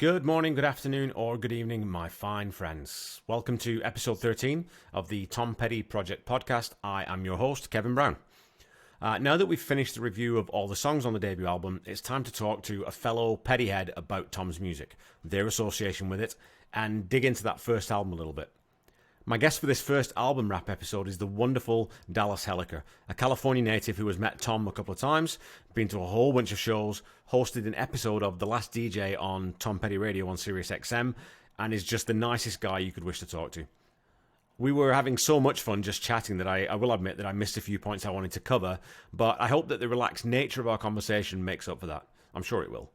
Good morning, good afternoon, or good evening, my fine friends. Welcome to episode 13 of the Tom Petty Project podcast. I am your host, Kevin Brown. Now that we've finished the review of all the songs on the debut album, it's time to talk to a fellow Pettyhead about Tom's music, their association with it, and dig into that first album a little bit. My guest for this first album wrap episode is the wonderful Dallas Heliker, a California native who has met Tom a couple of times, been to a whole bunch of shows, hosted an episode of The Last DJ on Tom Petty Radio on SiriusXM, and is just the nicest guy you could wish to talk to. We were having so much fun just chatting that I will admit that I missed a few points I wanted to cover, but I hope that the relaxed nature of our conversation makes up for that. I'm sure it will.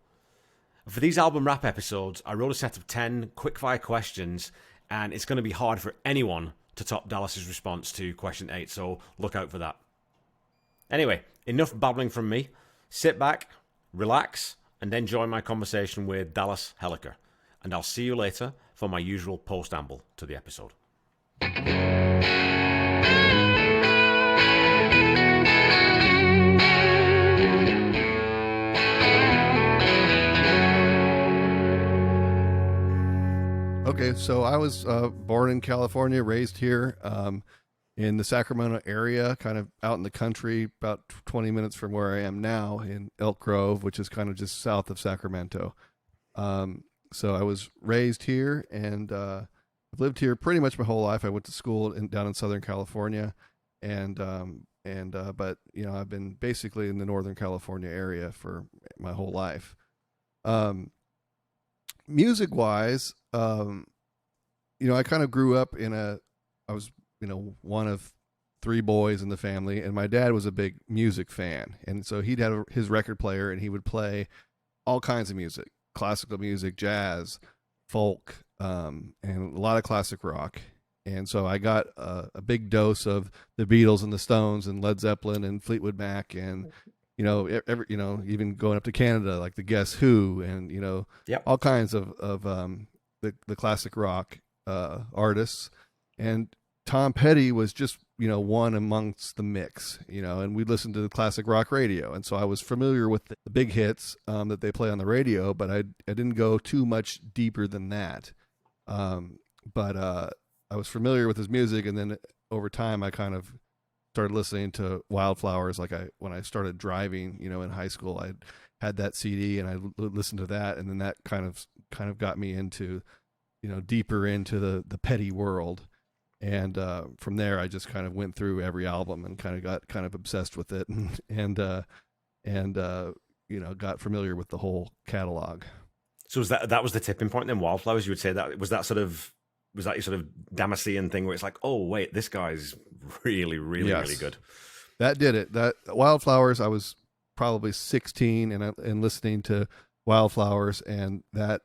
For these album wrap episodes, I wrote a set of 10 quickfire questions, and it's going to be hard for anyone to top Dallas's response to question 8, so look out for that. Anyway, enough babbling from me. Sit back, relax, and enjoy my conversation with Dallas Heliker. And I'll see you later for my usual post-amble to the episode. Okay, so I was born in California, raised here in the Sacramento area, kind of out in the country, about 20 minutes from where I am now in Elk Grove, which is kind of just south of Sacramento. So I was raised here, and I've lived here pretty much my whole life. I went to school down in Southern California, but you know, I've been basically in the Northern California area for my whole life. Music-wise, you know, I kind of grew up I was, you know, one of 3 boys in the family, and my dad was a big music fan. And so he'd have his record player, and he would play all kinds of music, classical music, jazz, folk, and a lot of classic rock. And so I got a big dose of the Beatles and the Stones and Led Zeppelin and Fleetwood Mac and even going up to Canada, like the Guess Who, and all kinds of the classic rock artists. And Tom Petty was just one amongst the mix, and we listened to the classic rock radio, and so I was familiar with the big hits that they play on the radio, but I didn't go too much deeper than that. But I was familiar with his music, and then over time I kind of started listening to Wildflowers. When I started driving, in high school, I had that CD and I listened to that, and then that kind of got me into, deeper into the Petty world. And from there, I just kind of went through every album and kind of got kind of obsessed with it, and got familiar with the whole catalog. So that was the tipping point then? Wildflowers, you would say that was that your sort of Damascene thing where it's like, oh wait, this guy's really, really, yes, really good. That did it. That Wildflowers, I was probably 16 and listening to Wildflowers, and that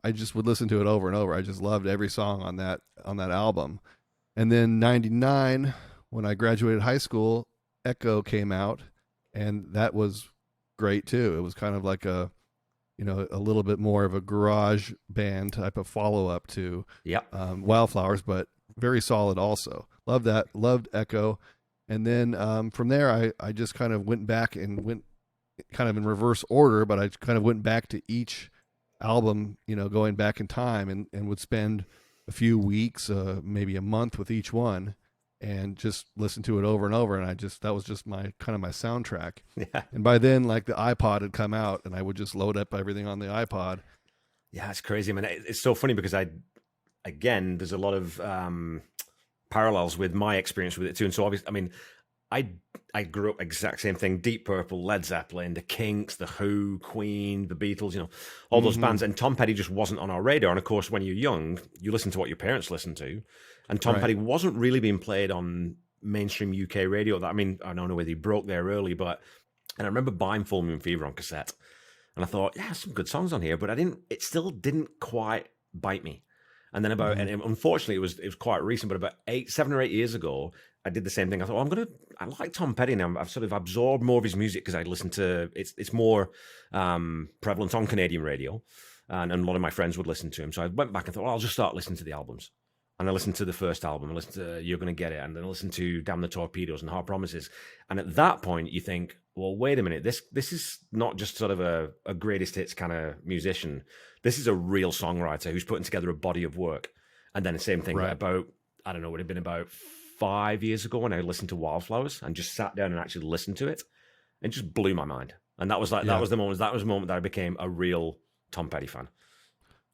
I just would listen to it over and over. I just loved every song on that album. And then 99, when I graduated high school, Echo came out, and that was great too. It was kind of like a little bit more of a garage band type of follow-up to Wildflowers, but very solid also. Loved that. Loved Echo. And then from there, I just kind of went back and went kind of in reverse order, but I kind of went back to each album, going back in time, and would spend a few weeks, maybe a month with each one, and just listen to it over and over. And that was just my soundtrack. Yeah. And by then, like, the iPod had come out, and I would just load up everything on the iPod. Yeah, it's crazy. I mean, it's so funny because there's a lot of parallels with my experience with it too. And so obviously, I mean, I grew up exact same thing: Deep Purple, Led Zeppelin, the Kinks, the Who, Queen, the Beatles, all those bands. And Tom Petty just wasn't on our radar. And of course, when you're young, you listen to what your parents listen to. And Tom Petty wasn't really being played on mainstream UK radio. I don't know whether he broke there early, and I remember buying Full Moon Fever on cassette. And I thought, yeah, some good songs on here, but it still didn't quite bite me. And then and unfortunately, it was quite recent, but about 7 or 8 years ago, I did the same thing. I thought, I like Tom Petty now. I've sort of absorbed more of his music because I listen to, it's more prevalent on Canadian radio, and a lot of my friends would listen to him. So I went back and thought, I'll just start listening to the albums. and I listened to the first album, I listened to You're Gonna Get It, and then I listened to Damn the Torpedoes and Hard Promises. And at that point, you think, well, wait a minute, this is not just sort of a greatest hits kind of musician. This is a real songwriter who's putting together a body of work. And then the same thing about, I don't know, it would have been about 5 years ago when I listened to Wildflowers and just sat down and actually listened to it. It just blew my mind. And that was that was the moment that I became a real Tom Petty fan.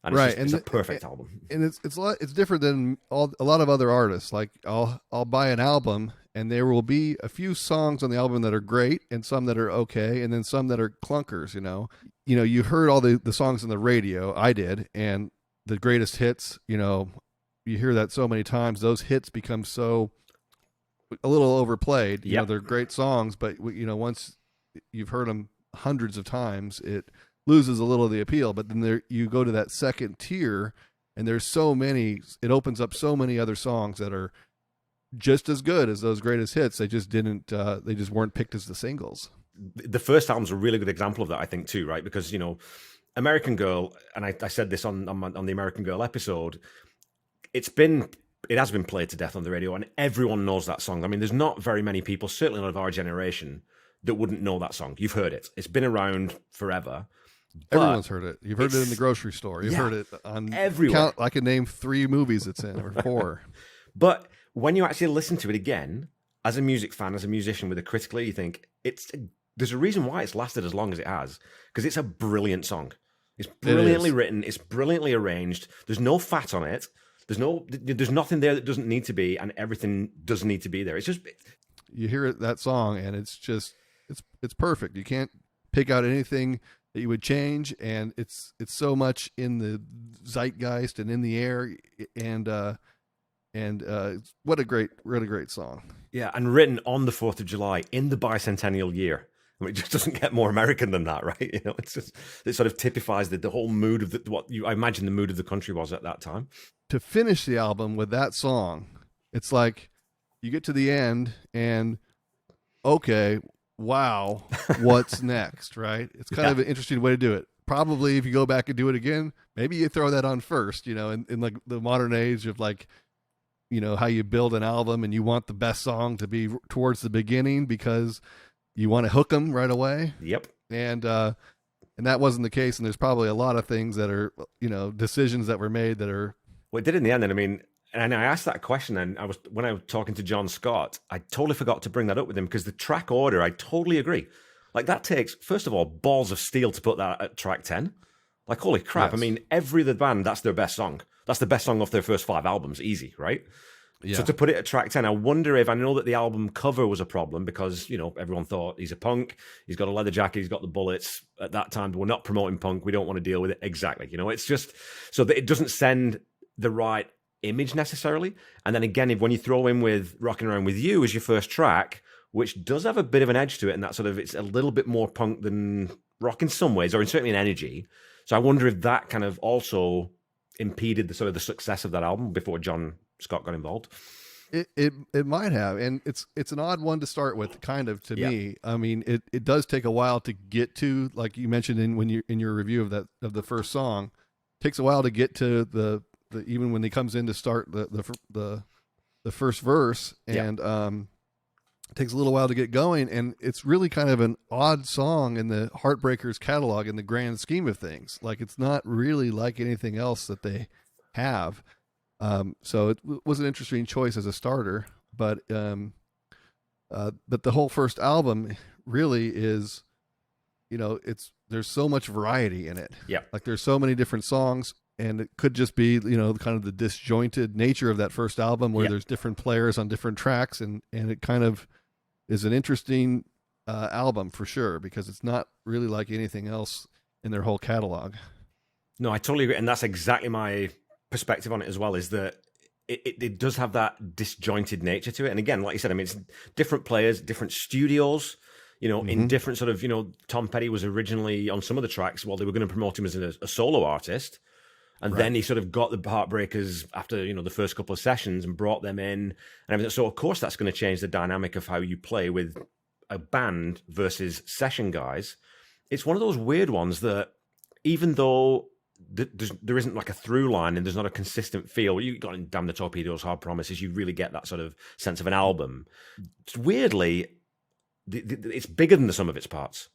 And it's a perfect album. And it's different than a lot of other artists. Like I'll buy an album and there will be a few songs on the album that are great and some that are okay and then some that are clunkers, you heard all the songs on the radio. I did. And the greatest hits, you hear that so many times, those hits become so a little overplayed. You know, they're great songs, but once you've heard them hundreds of times, it loses a little of the appeal. But then you go to that second tier and there's so many, it opens up so many other songs that are just as good as those greatest hits. They just they just weren't picked as the singles. The first album's a really good example of that, I think, too, right? Because, American Girl, and I said this on the American Girl episode, it has been played to death on the radio and everyone knows that song. I mean, there's not very many people, certainly not of our generation, that wouldn't know that song. You've heard it. It's been around forever. Everyone's heard it. You've heard it in the grocery store. You've heard it on everywhere. I can name 3 movies it's in, or 4. But when you actually listen to it again, as a music fan, as a musician with a critical ear, you think there's a reason why it's lasted as long as it has, because it's a brilliant song. It's brilliantly written. It's brilliantly arranged. There's no fat on it. There's nothing there that doesn't need to be, and everything does need to be there. It's just you hear that song, and it's perfect. You can't pick out anything that you would change, and it's so much in the zeitgeist and in the air, and what a really great song. Yeah, and written on the 4th of July in the bicentennial year. I mean, it just doesn't get more American than that, right? It sort of typifies the whole mood of I imagine the mood of the country was at that time. To finish the album with that song, it's like you get to the end and okay, wow, what's next, right? It's kind of an interesting way to do it. Probably if you go back and do it again, maybe you throw that on first, in like the modern age of like, how you build an album and you want the best song to be towards the beginning because you want to hook them right away. Yep. And that wasn't the case. And there's probably a lot of things that are, decisions that were made that are. Well, it did in the end. And I mean, and I asked that question, and when I was talking to John Scott, I totally forgot to bring that up with him because the track order, I totally agree. Like that takes, first of all, balls of steel to put that at track 10. Like, holy crap. Yes. I mean, every other band, that's their best song. That's the best song off their first 5 albums. Easy, right? Yeah. So to put it at track 10, I wonder if, I know that the album cover was a problem because, everyone thought he's a punk, he's got a leather jacket, he's got the bullets. At that time, we're not promoting punk, we don't want to deal with it. Exactly. It's just so that it doesn't send the right image necessarily. And then again, when you throw in with Rockin' Around With You as your first track, which does have a bit of an edge to it, and that sort of, it's a little bit more punk than rock in some ways, or certainly in energy. So I wonder if that kind of also impeded the success of that album before John Scott got involved. It might have, and it's an odd one to start with, kind of, to me. I mean, it does take a while to get to, like you mentioned in your review of the first song, it takes a while to get to the even when he comes in to start the first verse, and it takes a little while to get going, and it's really kind of an odd song in the Heartbreakers catalog in the grand scheme of things. Like, it's not really like anything else that they have. So it was an interesting choice as a starter, but the whole first album really is, there's so much variety in it. Yeah. Like, there's so many different songs, and it could just be, kind of the disjointed nature of that first album where there's different players on different tracks, and it kind of is an interesting album for sure, because it's not really like anything else in their whole catalog. No, I totally agree. And that's exactly my perspective on it as well, is that it does have that disjointed nature to it. And again, like you said, I mean, it's different players, different studios, in different sort of, Tom Petty was originally on some of the tracks while they were going to promote him as a solo artist. And then he sort of got the Heartbreakers after, the first couple of sessions and brought them in and everything. So, of course, that's going to change the dynamic of how you play with a band versus session guys. It's one of those weird ones that even though there isn't like a through line, and there's not a consistent feel. You got in Damn the Torpedoes, Hard Promises, you really get that sort of sense of an album. Weirdly, it's bigger than the sum of its parts.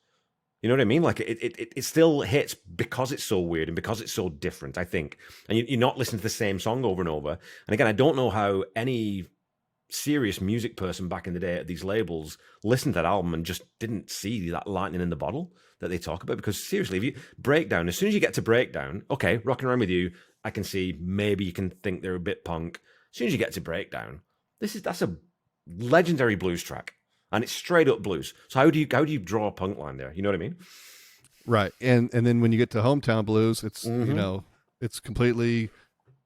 You know what I mean? Like it still hits because it's so weird and because it's so different, I think. And you're not listening to the same song over and over. And again, I don't know how any serious music person back in the day at these labels listened to that album and just didn't see that lightning in the bottle that they talk about. Because seriously, if you Breakdown, as soon as you get to Breakdown, okay, Rocking Around With You, I can see maybe you can think they're a bit punk. As soon as you get to Breakdown, that's a legendary blues track. And it's straight up blues. So how do you draw a punk line there? You know what I mean? Right. And then when you get to Hometown Blues, it's it's completely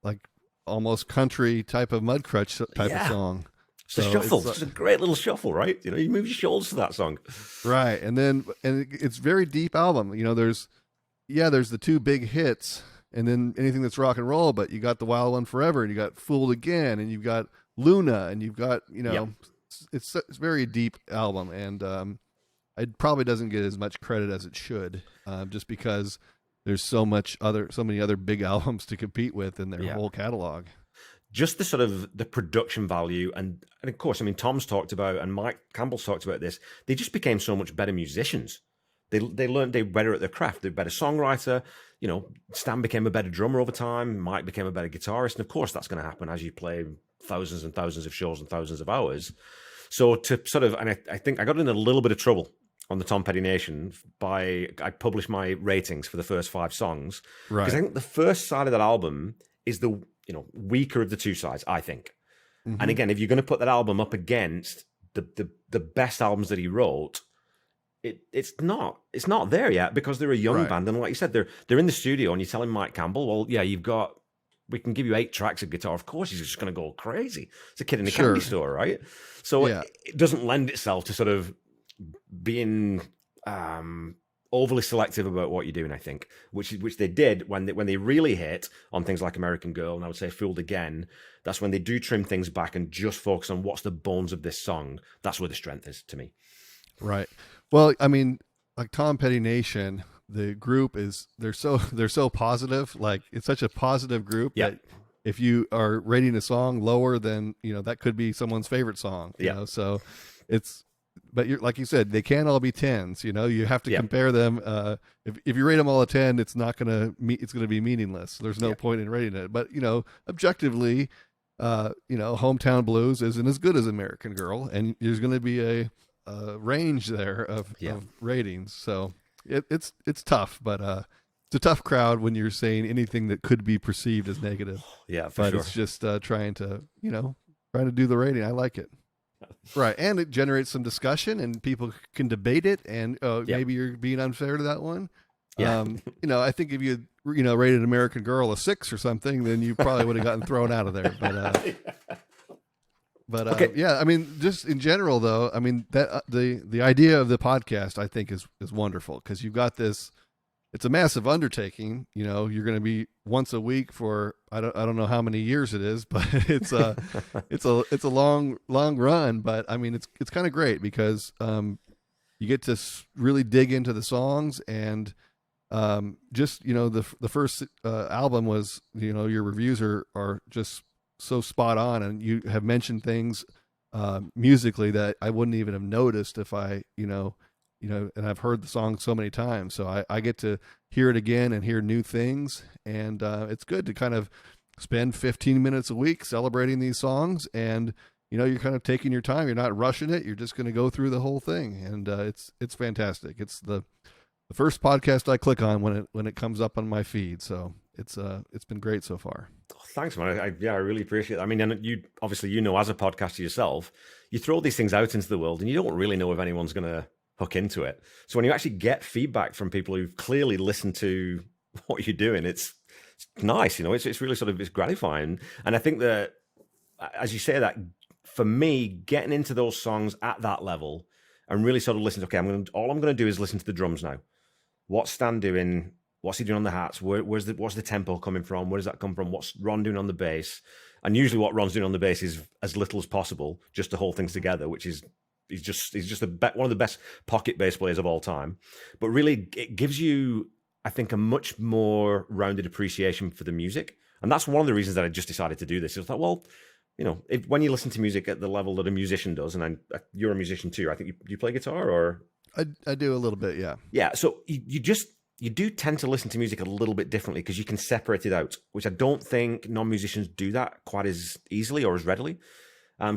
like almost country type of mud crutch type of song. It's a shuffle. It's a great little shuffle, right? You know, you move your shoulders to that song. Right. And it's very deep album. You know, there's the two big hits and then anything that's rock and roll, but you got The Wild One Forever and you got Fooled Again and you've got Luna and you've got, it's a very deep album, and it probably doesn't get as much credit as it should, just because there's so many other big albums to compete with in their whole catalog. Just the sort of the production value, and of course, I mean, Tom's talked about, and Mike Campbell's talked about this. They just became so much better musicians. They learned they were better at their craft. They're a better songwriter. You know, Stan became a better drummer over time. Mike became a better guitarist, and of course, that's going to happen as you play thousands and thousands of shows and thousands of hours. So to sort of, and I think I got in a little bit of trouble on the Tom Petty Nation I published my ratings for the first 5 songs. Right. Because I think the first side of that album is the, weaker of the two sides, I think. Mm-hmm. And again, if you're going to put that album up against the best albums that he wrote, it's not there yet because they're a young band. And like you said, they're in the studio and you're telling Mike Campbell, well, yeah, we can give you 8 tracks of guitar. Of course, he's just going to go crazy. It's a kid in a candy store, right? So it doesn't lend itself to sort of being overly selective about what you're doing, I think, which they did when they really hit on things like American Girl, and I would say Fooled Again. That's when they do trim things back and just focus on what's the bones of this song. That's where the strength is to me. Right. Well, I mean, like Tom Petty Nation, the group they're so positive. Like it's such a positive group that if you are rating a song lower than, that could be someone's favorite song, you know? So but like you said, they can't all be 10s, you have to compare them. If you rate them all a 10, it's not going to it's going to be meaningless. There's no point in rating it, but objectively, Hometown Blues isn't as good as American Girl, and there's going to be a range there of ratings. So it's tough, but it's a tough crowd when you're saying anything that could be perceived as negative. Yeah, but it's just trying to do the rating. I like it. Right, and it generates some discussion, and people can debate it. And maybe you're being unfair to that one. Yeah. I think if you rated American Girl a 6 or something, then you probably would have gotten thrown out of there. But okay. I mean, just in general, though, I mean that the idea of the podcast, I think, is wonderful because you've got this. It's a massive undertaking. You're going to be once a week for I don't know how many years it is, but it's a long run. But I mean, it's kind of great because you get to really dig into the songs and just the first album was your reviews are just so spot on, and you have mentioned things musically that I wouldn't even have noticed if I and I've heard the song so many times, so I get to hear it again and hear new things, and it's good to kind of spend 15 minutes a week celebrating these songs, and you're kind of taking your time. You're not rushing it. You're just going to go through the whole thing, and it's fantastic. It's the first podcast I click on when it comes up on my feed, so it's been great so far. Thanks, man. I really appreciate it. I mean, and you obviously as a podcaster yourself, you throw these things out into the world, and you don't really know if anyone's going to hook into it. So when you actually get feedback from people who've clearly listened to what you're doing, it's nice. It's really sort of it's gratifying. And I think that, as you say that, for me, getting into those songs at that level and really sort of listening. Okay, all I'm going to do is listen to the drums now. What's Stan doing? What's he doing on the hats? What's the tempo coming from? Where does that come from? What's Ron doing on the bass? And usually what Ron's doing on the bass is as little as possible, just to hold things together, which is he's just one of the best pocket bass players of all time. But really, it gives you I think, a much more rounded appreciation for the music. And that's one of the reasons that I just decided to do this. It was like, well, when you listen to music at the level that a musician does, and you're a musician too, I think you play guitar, or I do a little bit, yeah. Yeah, so you do tend to listen to music a little bit differently because you can separate it out, which I don't think non-musicians do that quite as easily or as readily.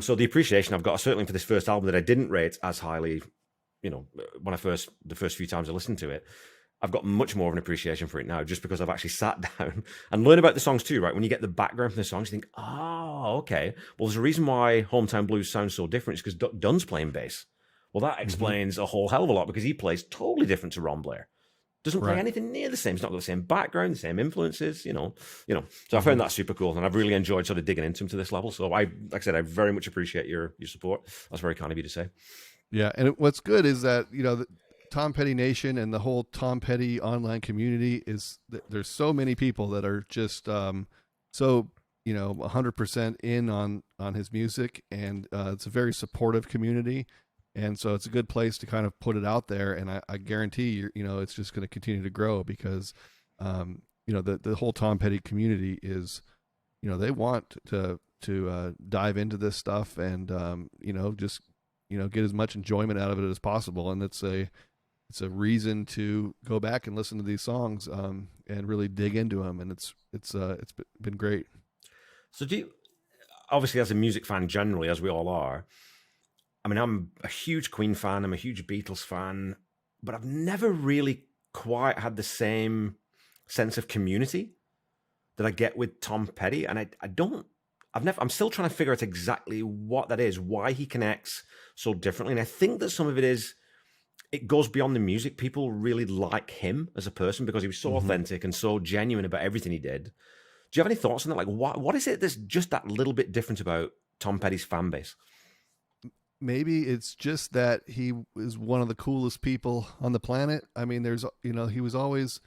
So the appreciation I've got, certainly for this first album that I didn't rate as highly, when the first few times I listened to it, I've got much more of an appreciation for it now, just because I've actually sat down and learned about the songs too, right? When you get the background from the songs, you think, oh, okay. Well, there's a reason why Hometown Blues sounds so different. It's because Dunn's playing bass. Well, that explains a whole hell of a lot, because he plays totally different to Ron Blair. Doesn't play anything near the same. He's not got the same background, the same influences, So I found that super cool, and I've really enjoyed sort of digging into him to this level. So like I said, I very much appreciate your support. That's very kind of you to say. Yeah, and what's good is that the Tom Petty Nation and the whole Tom Petty online community is there's so many people that are just 100% in on his music, and it's a very supportive community, and so it's a good place to kind of put it out there. And I guarantee it's just going to continue to grow, because the whole Tom Petty community is they want to dive into this stuff and just get as much enjoyment out of it as possible, and it's a reason to go back and listen to these songs and really dig into them, and it's been great. So do you, obviously, as a music fan generally, as we all are, I mean, I'm a huge Queen fan, I'm a huge Beatles fan, but I've never really quite had the same sense of community that I get with Tom Petty, and I'm still trying to figure out exactly what that is, why he connects so differently, and I think that some of it goes beyond the music. People really like him as a person because he was so authentic and so genuine about everything he did. Do you have any thoughts on that? Like, what is it that's just that little bit different about Tom Petty's fan base? Maybe it's just that he is one of the coolest people on the planet. I mean, he was always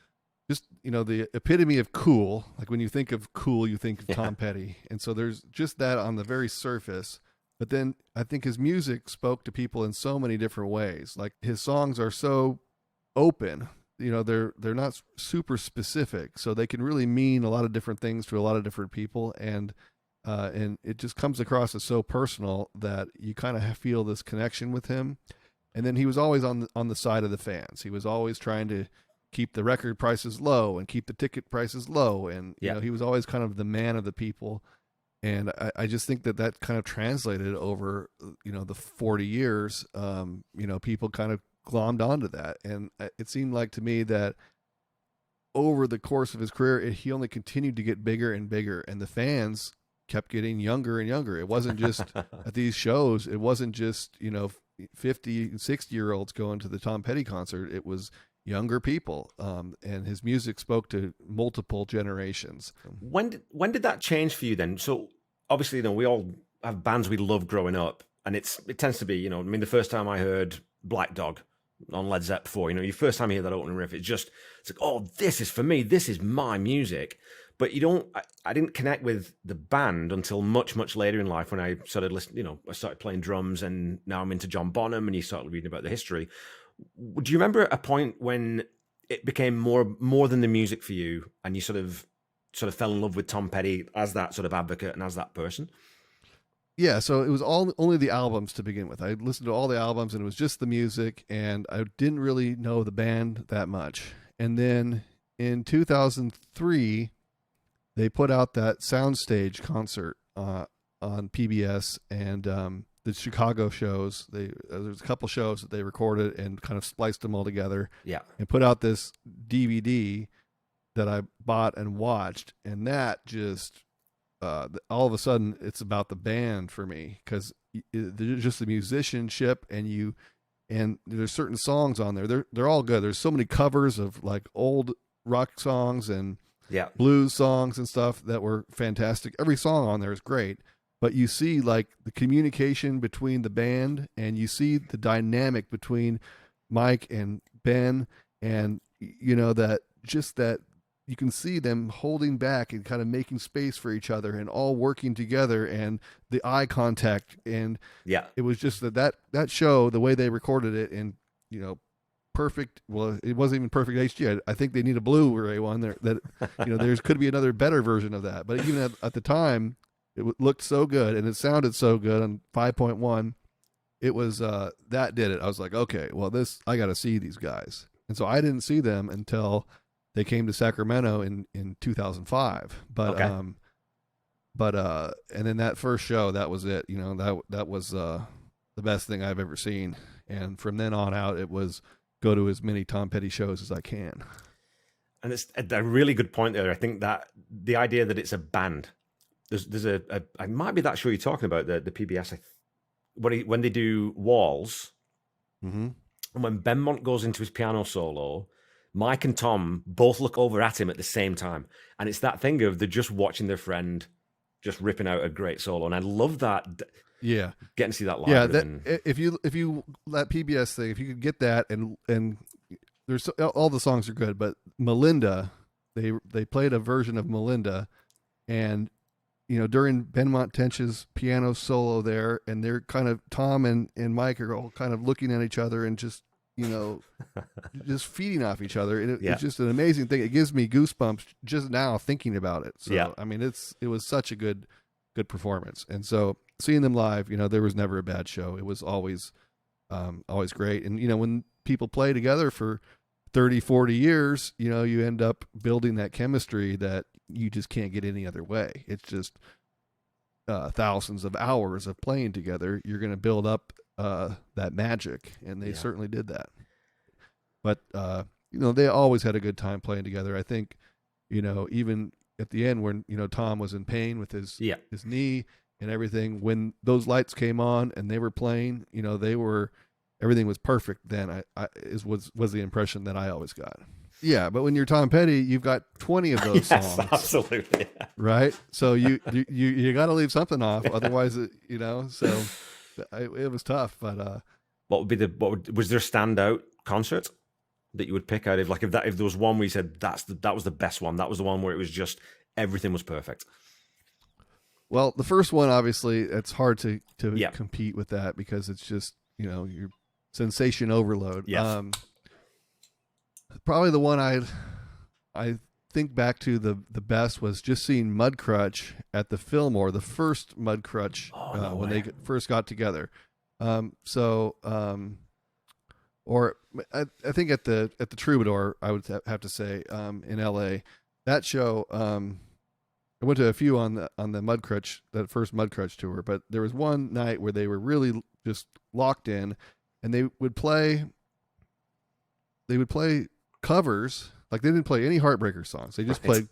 just, the epitome of cool. Like, when you think of cool, you think of Tom Petty. And so there's just that on the very surface. But then I think his music spoke to people in so many different ways. Like, his songs are so open, they're not super specific, so they can really mean a lot of different things to a lot of different people. And it just comes across as so personal that you kind of feel this connection with him. And then he was always on the side of the fans. He was always trying to keep the record prices low and keep the ticket prices low. And he was always kind of the man of the people. And I just think that kind of translated over, the 40 years. People kind of glommed onto that. And it seemed like to me that over the course of his career, he only continued to get bigger and bigger. And the fans kept getting younger and younger. It wasn't just at these shows. It wasn't just, 50, 60-year-olds going to the Tom Petty concert. It was younger people, and his music spoke to multiple generations. When did that change for you then? So obviously, we all have bands we love growing up, and it tends to be, the first time I heard Black Dog on Led Zepp 4, your first time you hear that opening riff, it's like, oh, this is for me, this is my music. But I didn't connect with the band until much, much later in life, when I started listening, I started playing drums, and now I'm into John Bonham, and you started reading about the history. Do you remember a point when it became more than the music for you, and you sort of fell in love with Tom Petty as that sort of advocate and as that person? Yeah, so it was only the albums to begin with. I listened to all the albums, and it was just the music, and I didn't really know the band that much. And then in 2003, they put out that Soundstage concert on PBS, and the Chicago shows. There's a couple shows that they recorded and kind of spliced them all together. Yeah, and put out this DVD that I bought and watched, and that just all of a sudden it's about the band for me, because just the musicianship, and there's certain songs on there. They're all good. There's so many covers of like old rock songs and blues songs and stuff that were fantastic. Every song on there is great, but you see like the communication between the band, and you see the dynamic between Mike and Ben, and that you can see them holding back and kind of making space for each other and all working together, and the eye contact. And it was just that show, the way they recorded it and, perfect. Well, it wasn't even perfect HD. I think they need a Blu-ray one there. That there could be another better version of that. But even at the time, it looked so good and it sounded so good on 5.1. It was that did it. I was like, okay, well, I got to see these guys. And so I didn't see them until they came to Sacramento in 2005. But okay. And then that first show, that was it. That was the best thing I've ever seen. And from then on out, it was go to as many Tom Petty shows as I can. And it's a really good point there. I think that the idea that it's a band, there's it might be that show you're talking about, the PBS, when they do Walls, mm-hmm. and when Benmont goes into his piano solo, Mike and Tom both look over at him at the same time. And it's that thing of they're just watching their friend just ripping out a great solo. And I love that. Yeah. Getting to see that live. Yeah. If you that PBS thing, if you could get that, and there's all the songs are good, but Melinda, they played a version of Melinda, and during Benmont Tench's piano solo there, and they're kind of, Tom and Mike are all kind of looking at each other and just, just feeding off each other. And it's just an amazing thing. It gives me goosebumps just now thinking about it. So, I mean, it was such a good performance. And so seeing them live, there was never a bad show. It was always great. And, when people play together for 30, 40 years, you end up building that chemistry that you just can't get any other way. It's just thousands of hours of playing together. You're going to build up that magic, and they certainly did that. But they always had a good time playing together. I think, even at the end when Tom was in pain with his knee and everything, when those lights came on and they were playing, everything was perfect. Then was the impression that I always got. Yeah, but when you're Tom Petty, you've got 20 of those songs. Absolutely. Right? So you got to leave something off, otherwise, so it was tough. But was there a standout concert that you would pick out if there was one where you said that was the best one, that was the one where it was just everything was perfect? Well, the first one, obviously, it's hard to compete with that because it's just your sensation overload. Yes. Probably the one I think back to the best was just seeing Crutch at the Fillmore, the first Crutch when they first got together. Or I think at the Troubadour, I would have to say, in LA, that show. I went to a few on the Crutch, that first Crutch tour, but there was one night where they were really just locked in, and they would play covers. Like, they didn't play any Heartbreakers songs. They just played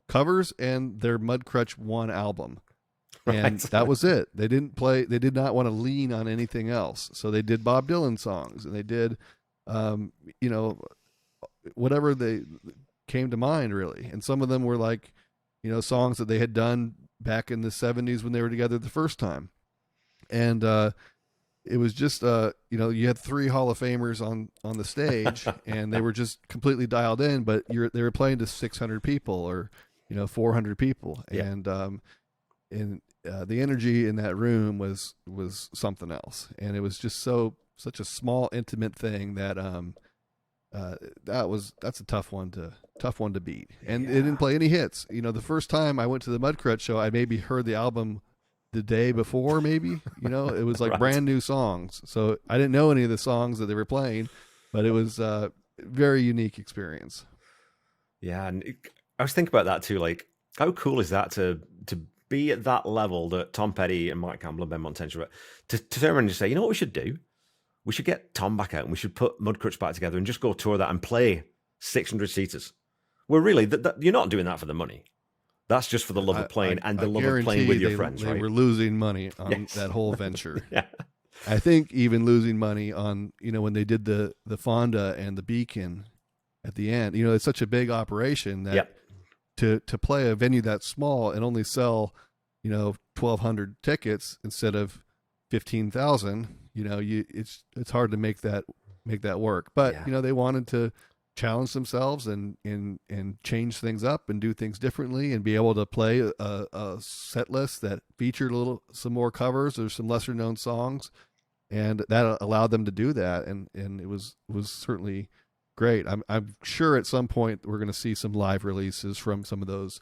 covers and their Crutch 1 album. And that was it. They did not want to lean on anything else. So they did Bob Dylan songs, and they did, whatever they came to mind, really. And some of them were like, songs that they had done back in the 70s when they were together the first time. And it was just, you had 3 Hall of Famers on the stage, and they were just completely dialed in, but they were playing to 600 people or, 400 people. Yeah. And the energy in that room was something else. And it was just such a small, intimate thing that that's a tough one to beat. And it didn't play any hits. The first time I went to the Crutch show, I maybe heard the album the day before, maybe. It was like brand new songs. So I didn't know any of the songs that they were playing, but it was a very unique experience. Yeah, and I was thinking about that too. Like, how cool is that to be at that level that Tom Petty and Mike Campbell and Benmont Tench were, to turn around and say, you know what we should do? We should get Tom back out and we should put Crutch back together and just go tour that and play 600 seaters. Well, really, you're not doing that for the money. That's just for the love of playing and the love of playing with your friends, right? They were losing money on that whole venture. Yeah. I think even losing money on, when they did the Fonda and the Beacon at the end, it's such a big operation that to play a venue that small and only sell, 1,200 tickets instead of 15,000, it's hard to make that work. But, they wanted to challenge themselves and change things up and do things differently and be able to play a set list that featured some more covers or some lesser known songs. and that allowed them to do that, and it was certainly great. I'm sure at some point we're going to see some live releases from some of those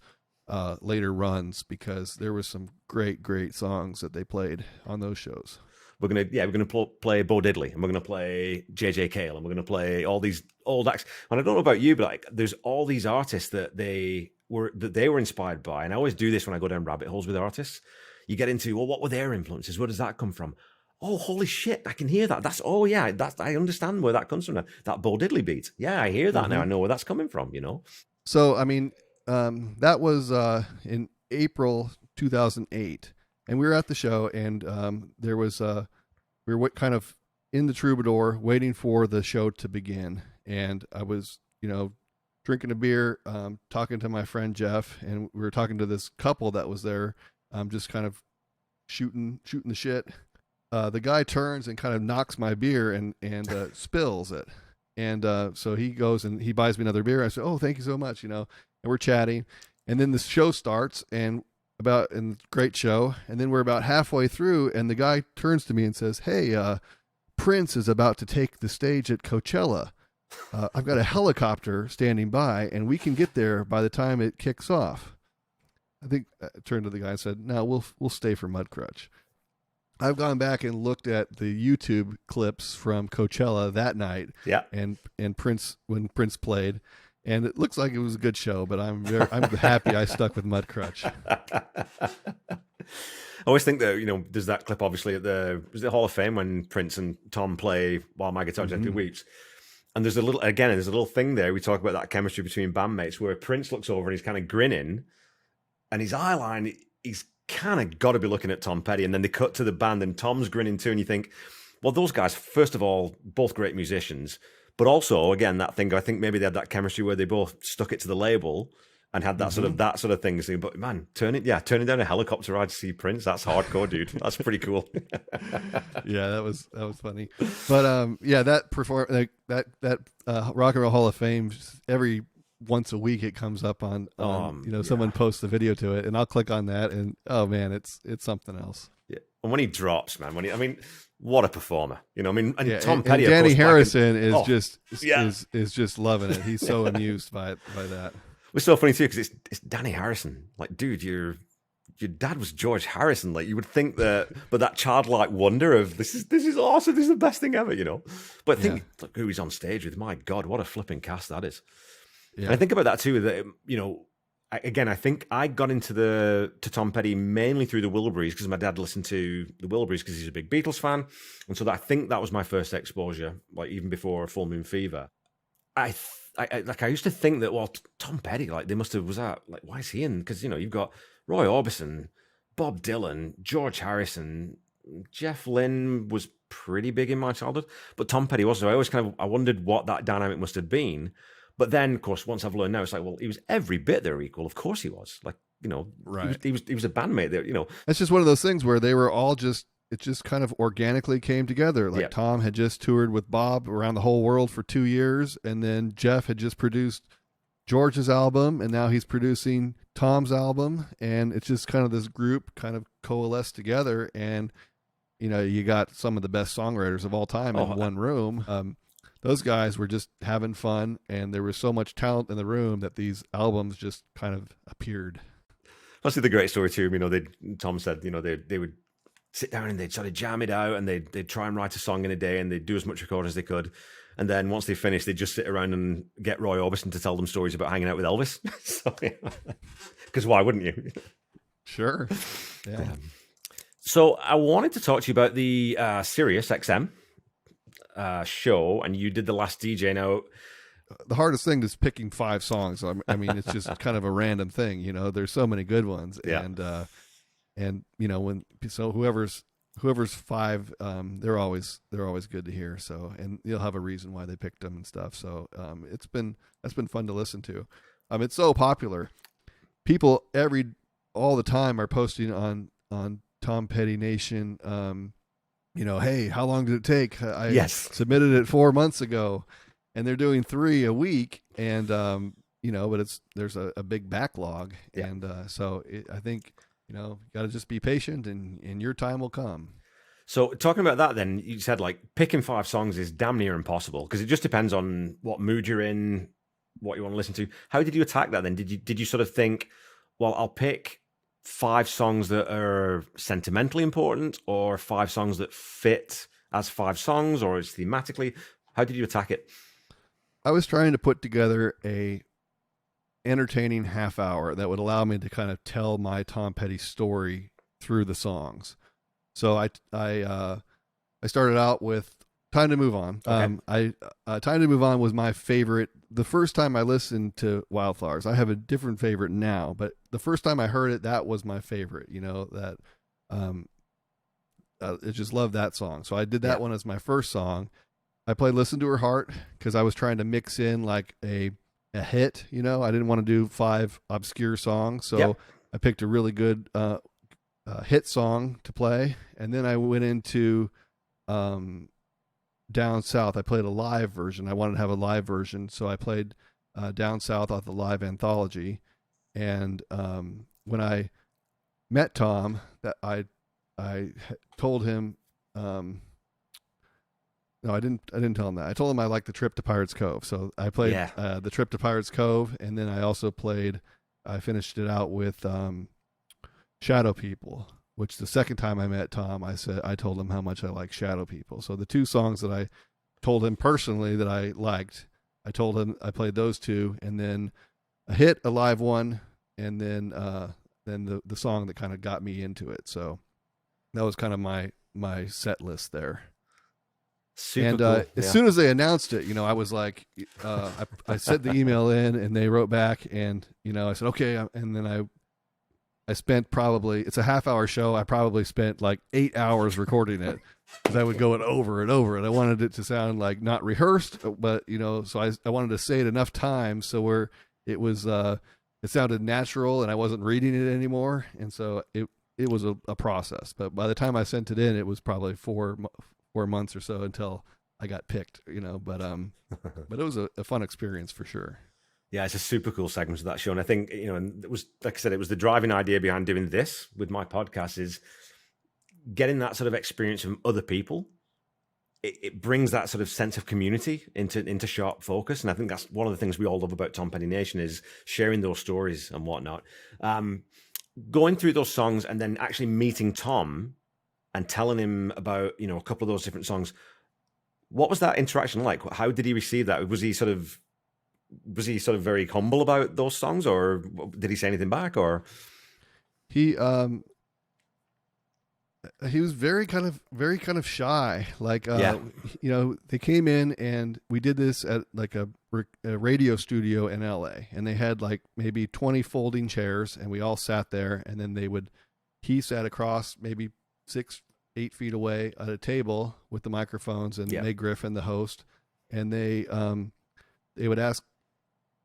later runs, because there was some great songs that they played on those shows. We're gonna play Bo Diddley, and we're gonna play JJ Cale, and we're gonna play all these old acts. And I don't know about you, but like, there's all these artists that they were inspired by. And I always do this when I go down rabbit holes with artists. You get into, well, what were their influences? Where does that come from? Oh, holy shit! I can hear that. I understand where that comes from. That Bo Diddley beat. Yeah, I hear that now. I know where that's coming from. So I mean, that was in April 2008. And we were at the show, and there was we were kind of in the Troubadour waiting for the show to begin. And I was, drinking a beer, talking to my friend Jeff, and we were talking to this couple that was there, just kind of shooting the shit. The guy turns and kind of knocks my beer and spills it. And so he goes and he buys me another beer. I said, "Oh, thank you so much," and we're chatting. And then the show starts, and great show. And then we're about halfway through, and the guy turns to me and says, "Hey, Prince is about to take the stage at Coachella. I've got a helicopter standing by, and we can get there by the time it kicks off." I think I turned to the guy and said, "No, we'll stay for Mudcrutch." I've gone back and looked at the YouTube clips from Coachella that night. Yeah. And Prince, when Prince played. And it looks like it was a good show, but I'm happy I stuck with Mudcrutch. I always think that, there's that clip obviously at the Hall of Fame when Prince and Tom play While My Guitar Gently Weeps. And there's a little thing there. We talk about that chemistry between bandmates where Prince looks over and he's kind of grinning, and his eye line, he's kind of got to be looking at Tom Petty. And then they cut to the band and Tom's grinning too. And you think, well, those guys, first of all, both great musicians. But also, again, that thing, I think maybe they had that chemistry where they both stuck it to the label and had that sort of thing. So, but man, turning down a helicopter ride to see Prince, that's hardcore, dude. That's pretty cool. Yeah, that was funny. But that Rock and Roll Hall of Fame, every once a week it comes up on someone posts the video to it, and I'll click on that, and oh man, it's something else. Yeah, and when he drops, man, what a performer, and Tom and Petty, Danny Harrison is just loving it. He's so amused by that. It's so funny too, because it's Danny Harrison. Like, dude, your dad was George Harrison. Like, you would think that, but that childlike wonder of this is awesome. This is the best thing ever, But think look who he's on stage with. My God, what a flipping cast that is. Yeah. And I think about that too. That I think I got into Tom Petty mainly through the Wilburys, because my dad listened to the Wilburys because he's a big Beatles fan, and so I think that was my first exposure, like even before Full Moon Fever. I used to think that, well, Tom Petty, like they must have, was that like, why is he in? Because you've got Roy Orbison, Bob Dylan, George Harrison, Jeff Lynne was pretty big in my childhood, but Tom Petty wasn't. I always I wondered what that dynamic must have been. But then, of course, once I've learned now, it's like, well, he was every bit their equal. Of course he was. Like, right. He was a bandmate there, It's just one of those things where they were all it just kind of organically came together. Like Tom had just toured with Bob around the whole world for 2 years, and then Jeff had just produced George's album, and now he's producing Tom's album, and it's just kind of this group kind of coalesced together, and you got some of the best songwriters of all time in one room. Those guys were just having fun, and there was so much talent in the room that these albums just kind of appeared. That's the great story too. Tom said, they would sit down and they'd sort of jam it out, and they'd try and write a song in a day, and they'd do as much recording as they could. And then once they finished, they'd just sit around and get Roy Orbison to tell them stories about hanging out with Elvis. Because why wouldn't you? Sure. Yeah. So I wanted to talk to you about the SiriusXM show, and you did The Last DJ. Now, the hardest thing is picking 5 songs. I mean, it's just kind of a random thing. There's so many good ones, and whoever's 5, they're always good to hear. So, and you'll have a reason why they picked them and stuff. So, that's been fun to listen to. It's so popular. People all the time are posting on Tom Petty Nation. Hey, how long did it take? I submitted it 4 months ago, and they're doing 3 a week, and but there's a big backlog, and so I think got to just be patient, and your time will come. So talking about that, then you said like picking 5 songs is damn near impossible because it just depends on what mood you're in, what you want to listen to. How did you attack that then? Did you sort of think, well, I'll pick 5 songs that are sentimentally important, or 5 songs that fit as 5 songs, or is thematically? How did you attack it? I was trying to put together a entertaining half hour that would allow me to kind of tell my Tom Petty story through the songs. So I started out with Time to Move On. Okay. Time to Move On was my favorite. The first time I listened to Wildflowers, I have a different favorite now, but the first time I heard it, that was my favorite. You know that I just love that song. So I did that one as my first song. I played Listen to Her Heart because I was trying to mix in like a hit. You know, I didn't want to do 5 obscure songs, so I picked a really good hit song to play, and then I went into Down South. I played a live version. I wanted to have a live version, so I played Down South off the live anthology. And when I met Tom, that I told him, no, I didn't tell him that. I told him I liked the Trip to Pirates Cove, so I played the Trip to Pirates Cove, and then I also I finished it out with Shadow People, which the second time I met Tom, I told him how much I like Shadow People. So the 2 songs that I told him personally that I liked, I told him I played those 2, and then a hit, a live one, and then the song that kind of got me into it. So that was kind of my set list there. Super cool. As soon as they announced it, you know, I was like, I sent the email in, and they wrote back, and you know, I said okay, and then I spent it's a half-hour show. I probably spent like 8 hours recording it because I would go it over and over, and I wanted it to sound like not rehearsed, but you know, so I wanted to say it enough times so where it was it sounded natural and I wasn't reading it anymore, and so it was a process. But by the time I sent it in, it was probably 4 months or so until I got picked, you know. But it was a fun experience for sure. Yeah, it's a super cool segment of that show. And I think, you know, and it was, like I said, it was the driving idea behind doing this with my podcast is getting that sort of experience from other people. It brings that sort of sense of community into sharp focus. And I think that's one of the things we all love about Tom Petty Nation is sharing those stories and whatnot. Going through those songs and then actually meeting Tom and telling him about, you know, a couple of those different songs. What was that interaction like? How did he receive that? Was he sort of very humble about those songs, or did he say anything back? Or he was very kind of shy. Like you know, they came in and we did this at like a radio studio in LA, and they had like maybe 20 folding chairs, and we all sat there, and then he sat across maybe 6-8 feet away at a table with the microphones, and Meg Griffin, the host, and they would ask.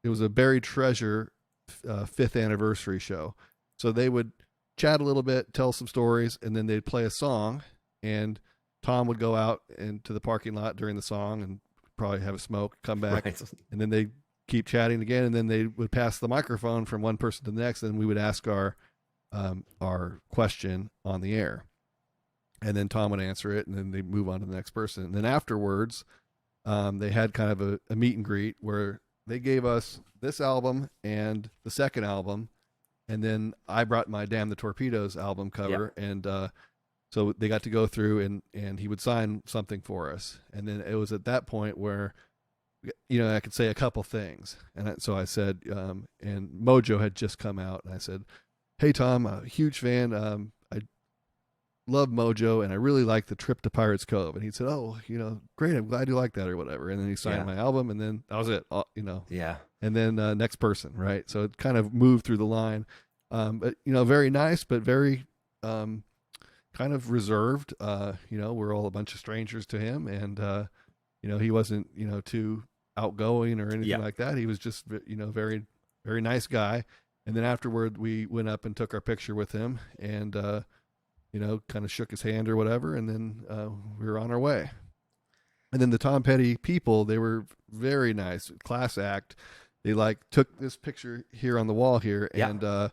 It was a Buried Treasure 5th anniversary show. So they would chat a little bit, tell some stories, and then they'd play a song, and Tom would go out into the parking lot during the song and probably have a smoke, come back, and then they'd keep chatting again, and then they would pass the microphone from one person to the next, and we would ask our question on the air. And then Tom would answer it, and then they'd move on to the next person. And then afterwards, they had kind of a meet and greet where they gave us this album and the second album, and then I brought my Damn the Torpedoes album cover, and so they got to go through and he would sign something for us. And then it was at that point where, you know, I could say a couple things. And so I said, and Mojo had just come out, and I said, hey, Tom, I'm a huge fan. I love Mojo, and I really like the Trip to Pirates Cove. And he said, oh, you know, great, I'm glad you like that or whatever. And then he signed my album, and then that was it, you know. Yeah. And then next person, right? So it kind of moved through the line. But, you know, very nice, but very kind of reserved. You know, we're all a bunch of strangers to him, and, you know, he wasn't, you know, too outgoing or anything like that. He was just, you know, very, very nice guy. And then afterward, we went up and took our picture with him, and, you know, kind of shook his hand or whatever, and then we were on our way. And then the Tom Petty people, they were very nice, class act. They like took this picture here on the wall here, and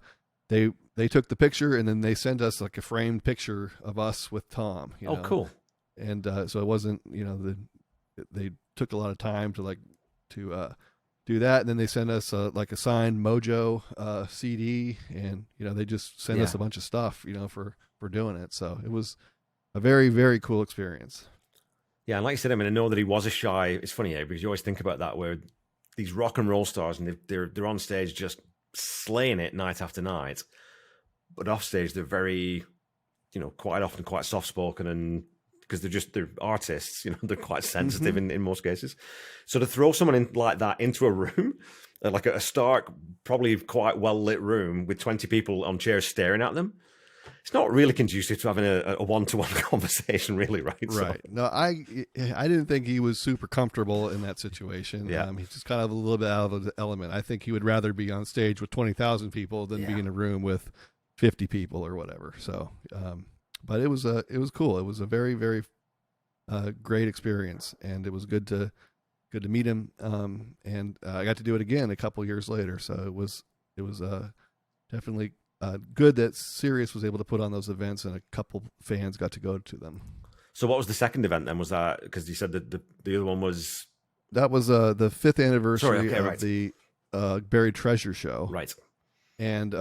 they took the picture and then they sent us like a framed picture of us with Tom. You know? Cool. And so it wasn't, they took a lot of time to do that, and then they sent us like a signed Mojo CD, and they just sent us a bunch of stuff, for doing it. So it was a very, very cool experience. Yeah, and like you said, I mean, I know that he was a shy. It's funny, because you always think about that, where these rock and roll stars, and they're on stage just slaying it night after night, but off stage they're very, quite often quite soft spoken, and because they're artists, they're quite sensitive in most cases. So to throw someone in like that into a room, like a stark, probably quite well lit room with 20 people on chairs staring at them, it's not really conducive to having a one-to-one conversation, really, right? Right. So, no, I didn't think he was super comfortable in that situation. Yeah. He's just kind of a little bit out of the element. I think he would rather be on stage with 20,000 people than be in a room with 50 people or whatever. So, but it was cool. It was a very, very great experience, and it was good to meet him. And I got to do it again a couple years later. So it was definitely good that Sirius was able to put on those events, and a couple fans got to go to them. So what was the second event then? Was that, because you said that the other one was... That was the 5th anniversary of right. the Buried Treasure show. Right. And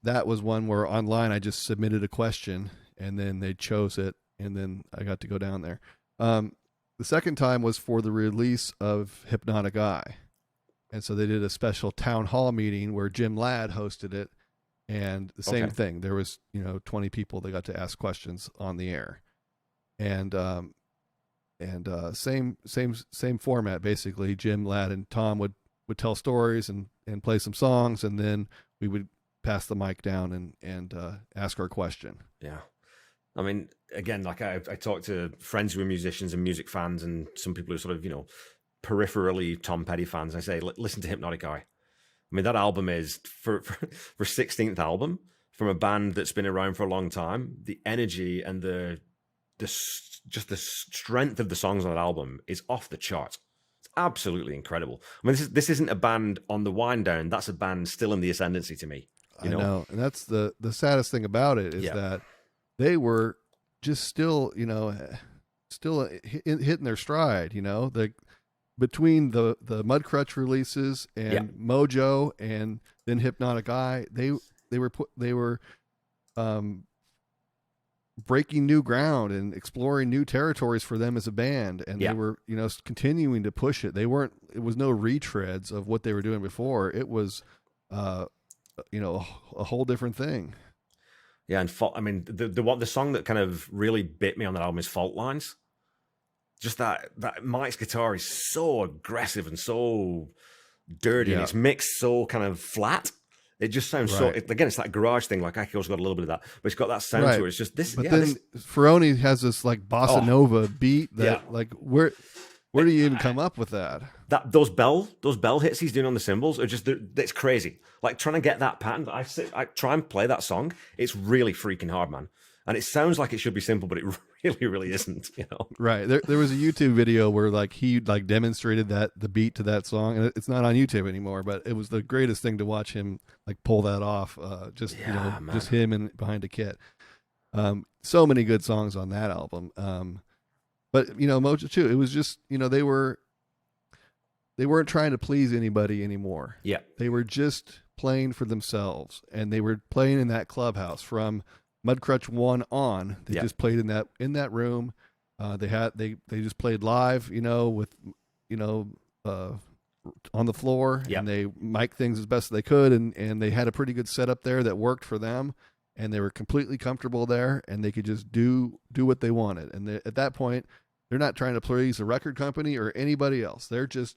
that was one where online I just submitted a question, and then they chose it, and then I got to go down there. The second time was for the release of Hypnotic Eye. And so they did a special town hall meeting where Jim Ladd hosted it. And the same thing. There was, 20 people that got to ask questions on the air, and same format basically. Jim Ladd and Tom would tell stories and play some songs, and then we would pass the mic down and ask our question. Yeah, I mean, again, like I talk to friends who are musicians and music fans, and some people who are sort of peripherally Tom Petty fans. I say, listen to Hypnotic Eye. I mean, that album is, for 16th album, from a band that's been around for a long time, the energy and the strength of the songs on that album is off the chart. It's absolutely incredible. I mean, this isn't a band on the wind down. That's a band still in the ascendancy to me. I know. And that's the saddest thing about it is that they were just still hitting their stride, between the Mudcrutch releases and Mojo and then Hypnotic Eye, they were breaking new ground and exploring new territories for them as a band, and they were continuing to push it. It was no retreads of what they were doing before. It was a whole different thing. Yeah, and the song that kind of really bit me on that album is Fault Lines. Just that Mike's guitar is so aggressive and so dirty, and it's mixed so kind of flat. It just sounds again, it's that garage thing. Like Akio's got a little bit of that, but it's got that sound to it. It's just this. But then Ferroni has this like bossa nova beat that like where do you even come up with that? Those bell hits he's doing on the cymbals are just, it's crazy. Like trying to get that pattern. I try and play that song. It's really freaking hard, man. And it sounds like it should be simple, but it really isn't, Right. There was a YouTube video where like he like demonstrated the beat to that song, and it's not on YouTube anymore, but it was the greatest thing to watch him like pull that off. Just him and behind a kit. So many good songs on that album. But Mojo too, it was just, they weren't trying to please anybody anymore. Yeah. They were just playing for themselves, and they were playing in that clubhouse from Mudcrutch 1 on. They just played in that room. They just played live, with on the floor, and they mic'd things as best they could, and they had a pretty good setup there that worked for them, and they were completely comfortable there, and they could just do what they wanted. And at that point, they're not trying to please a record company or anybody else. They're just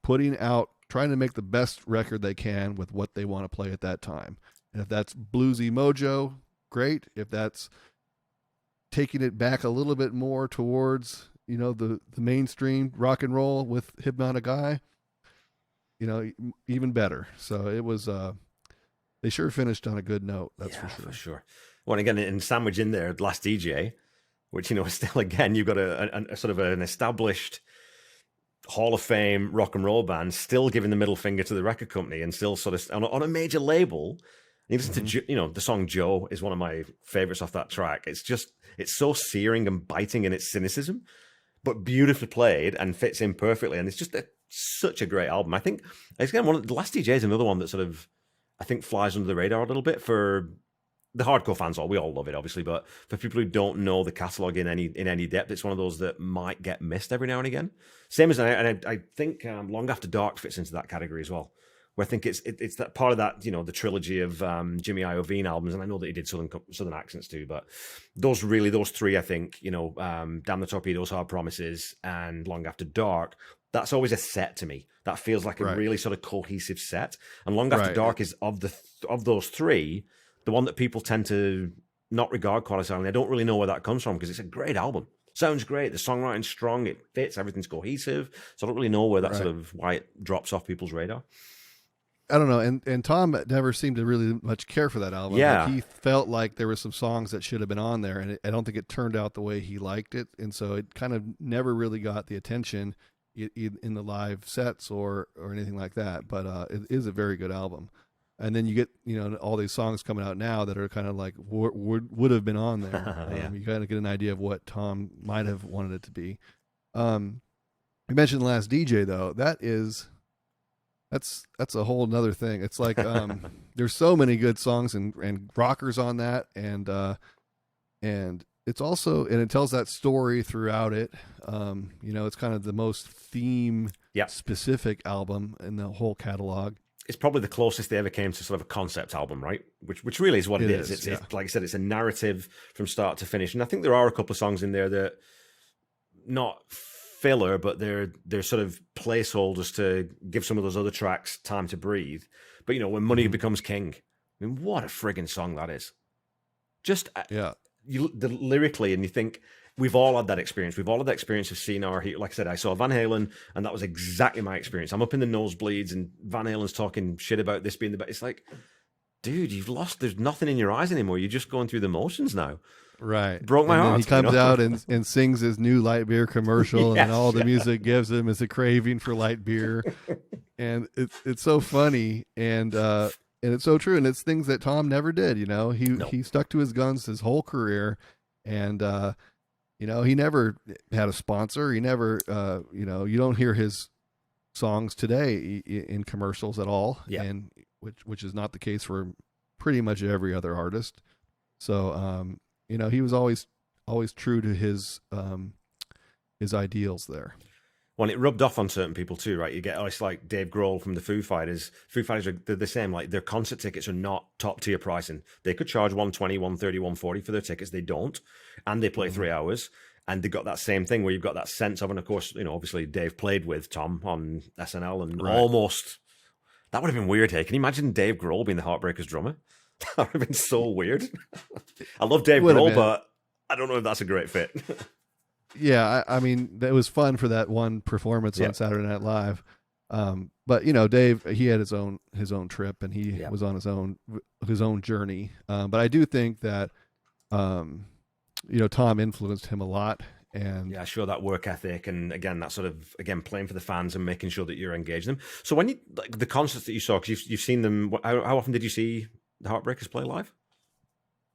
trying to make the best record they can with what they want to play at that time. And if that's bluesy Mojo, great. If that's taking it back a little bit more towards, the mainstream rock and roll with Hypnotic Eye, even better. So it was, they sure finished on a good note. That's for sure. Well, again, and sandwich in there, Last DJ, which, still, again, you've got a sort of an established Hall of Fame rock and roll band still giving the middle finger to the record company, and still sort of on a major label. You listen to, the song Joe is one of my favorites off that track. It's so searing and biting in its cynicism, but beautifully played and fits in perfectly. And it's just such a great album. I think, again, one of the Last DJ is another one that sort of, I think, flies under the radar a little bit for the hardcore fans. We all love it, obviously, but for people who don't know the catalog in any depth, it's one of those that might get missed every now and again. Same as, I think Long After Dark fits into that category as well, where I think it's that part of that, the trilogy of Jimmy Iovine albums, and I know that he did Southern accents too, but those three, I think, Damn the Torpedoes, Hard Promises, and Long After Dark, that's always a set to me. That feels like a really sort of cohesive set. And Long After Dark is of those three, the one that people tend to not regard quite as highly. I don't really know where that comes from because it's a great album. Sounds great. The songwriting's strong. It fits. Everything's cohesive. So I don't really know where that sort of why it drops off people's radar. I don't know. And Tom never seemed to really much care for that album. Yeah. Like he felt like there were some songs that should have been on there, and I don't think it turned out the way he liked it. And so it kind of never really got the attention in the live sets or anything like that. But it is a very good album. And then you get, all these songs coming out now that are kind of like would have been on there. You kind of get an idea of what Tom might have wanted it to be. You mentioned Last DJ though. That's a whole nother thing. It's like there's so many good songs and rockers on that, and it's also, and it tells that story throughout it. It's kind of the most theme specific album in the whole catalog. It's probably the closest they ever came to sort of a concept album, right? Which really is what it is. It's like I said, it's a narrative from start to finish. And I think there are a couple of songs in there that not filler, but they're sort of placeholders to give some of those other tracks time to breathe. But when Money Becomes King, I mean, what a friggin' song that is! Just lyrically, and you think we've all had that experience. We've all had that experience of seeing like I said, I saw Van Halen, and that was exactly my experience. I'm up in the nosebleeds, and Van Halen's talking shit about this being the best. It's like, dude, you've lost. There's nothing in your eyes anymore. You're just going through the motions now. Right. Broke my heart. He comes out and sings his new light beer commercial, and all the music gives him is a craving for light beer. And it's so funny, and it's so true, and it's things that Tom never did. He stuck to his guns his whole career, and he never had a sponsor. He never you don't hear his songs today in commercials at all, and which is not the case for pretty much every other artist. So he was always true to his ideals there. Well, it rubbed off on certain people too, right? You get, it's like Dave Grohl from the Foo Fighters. Foo Fighters they're the same. Like their concert tickets are not top tier pricing. They could charge $120, $130, $140 for their tickets. They don't, and they play 3 hours. And they got that same thing where you've got that sense of, and of course, obviously Dave played with Tom on SNL, and almost that would have been weird. Hey, can you imagine Dave Grohl being the Heartbreakers drummer? That would have been so weird. I love Dave Grohl, but I don't know if that's a great fit. Yeah, I mean, it was fun for that one performance on Saturday Night Live. But Dave, he had his own trip, and he was on his own journey. But I do think that Tom influenced him a lot. And sure, that work ethic, and again, that sort of playing for the fans and making sure that you're engaging them. So when the concerts that you saw, because you've seen them, how often did you see the Heartbreakers play live?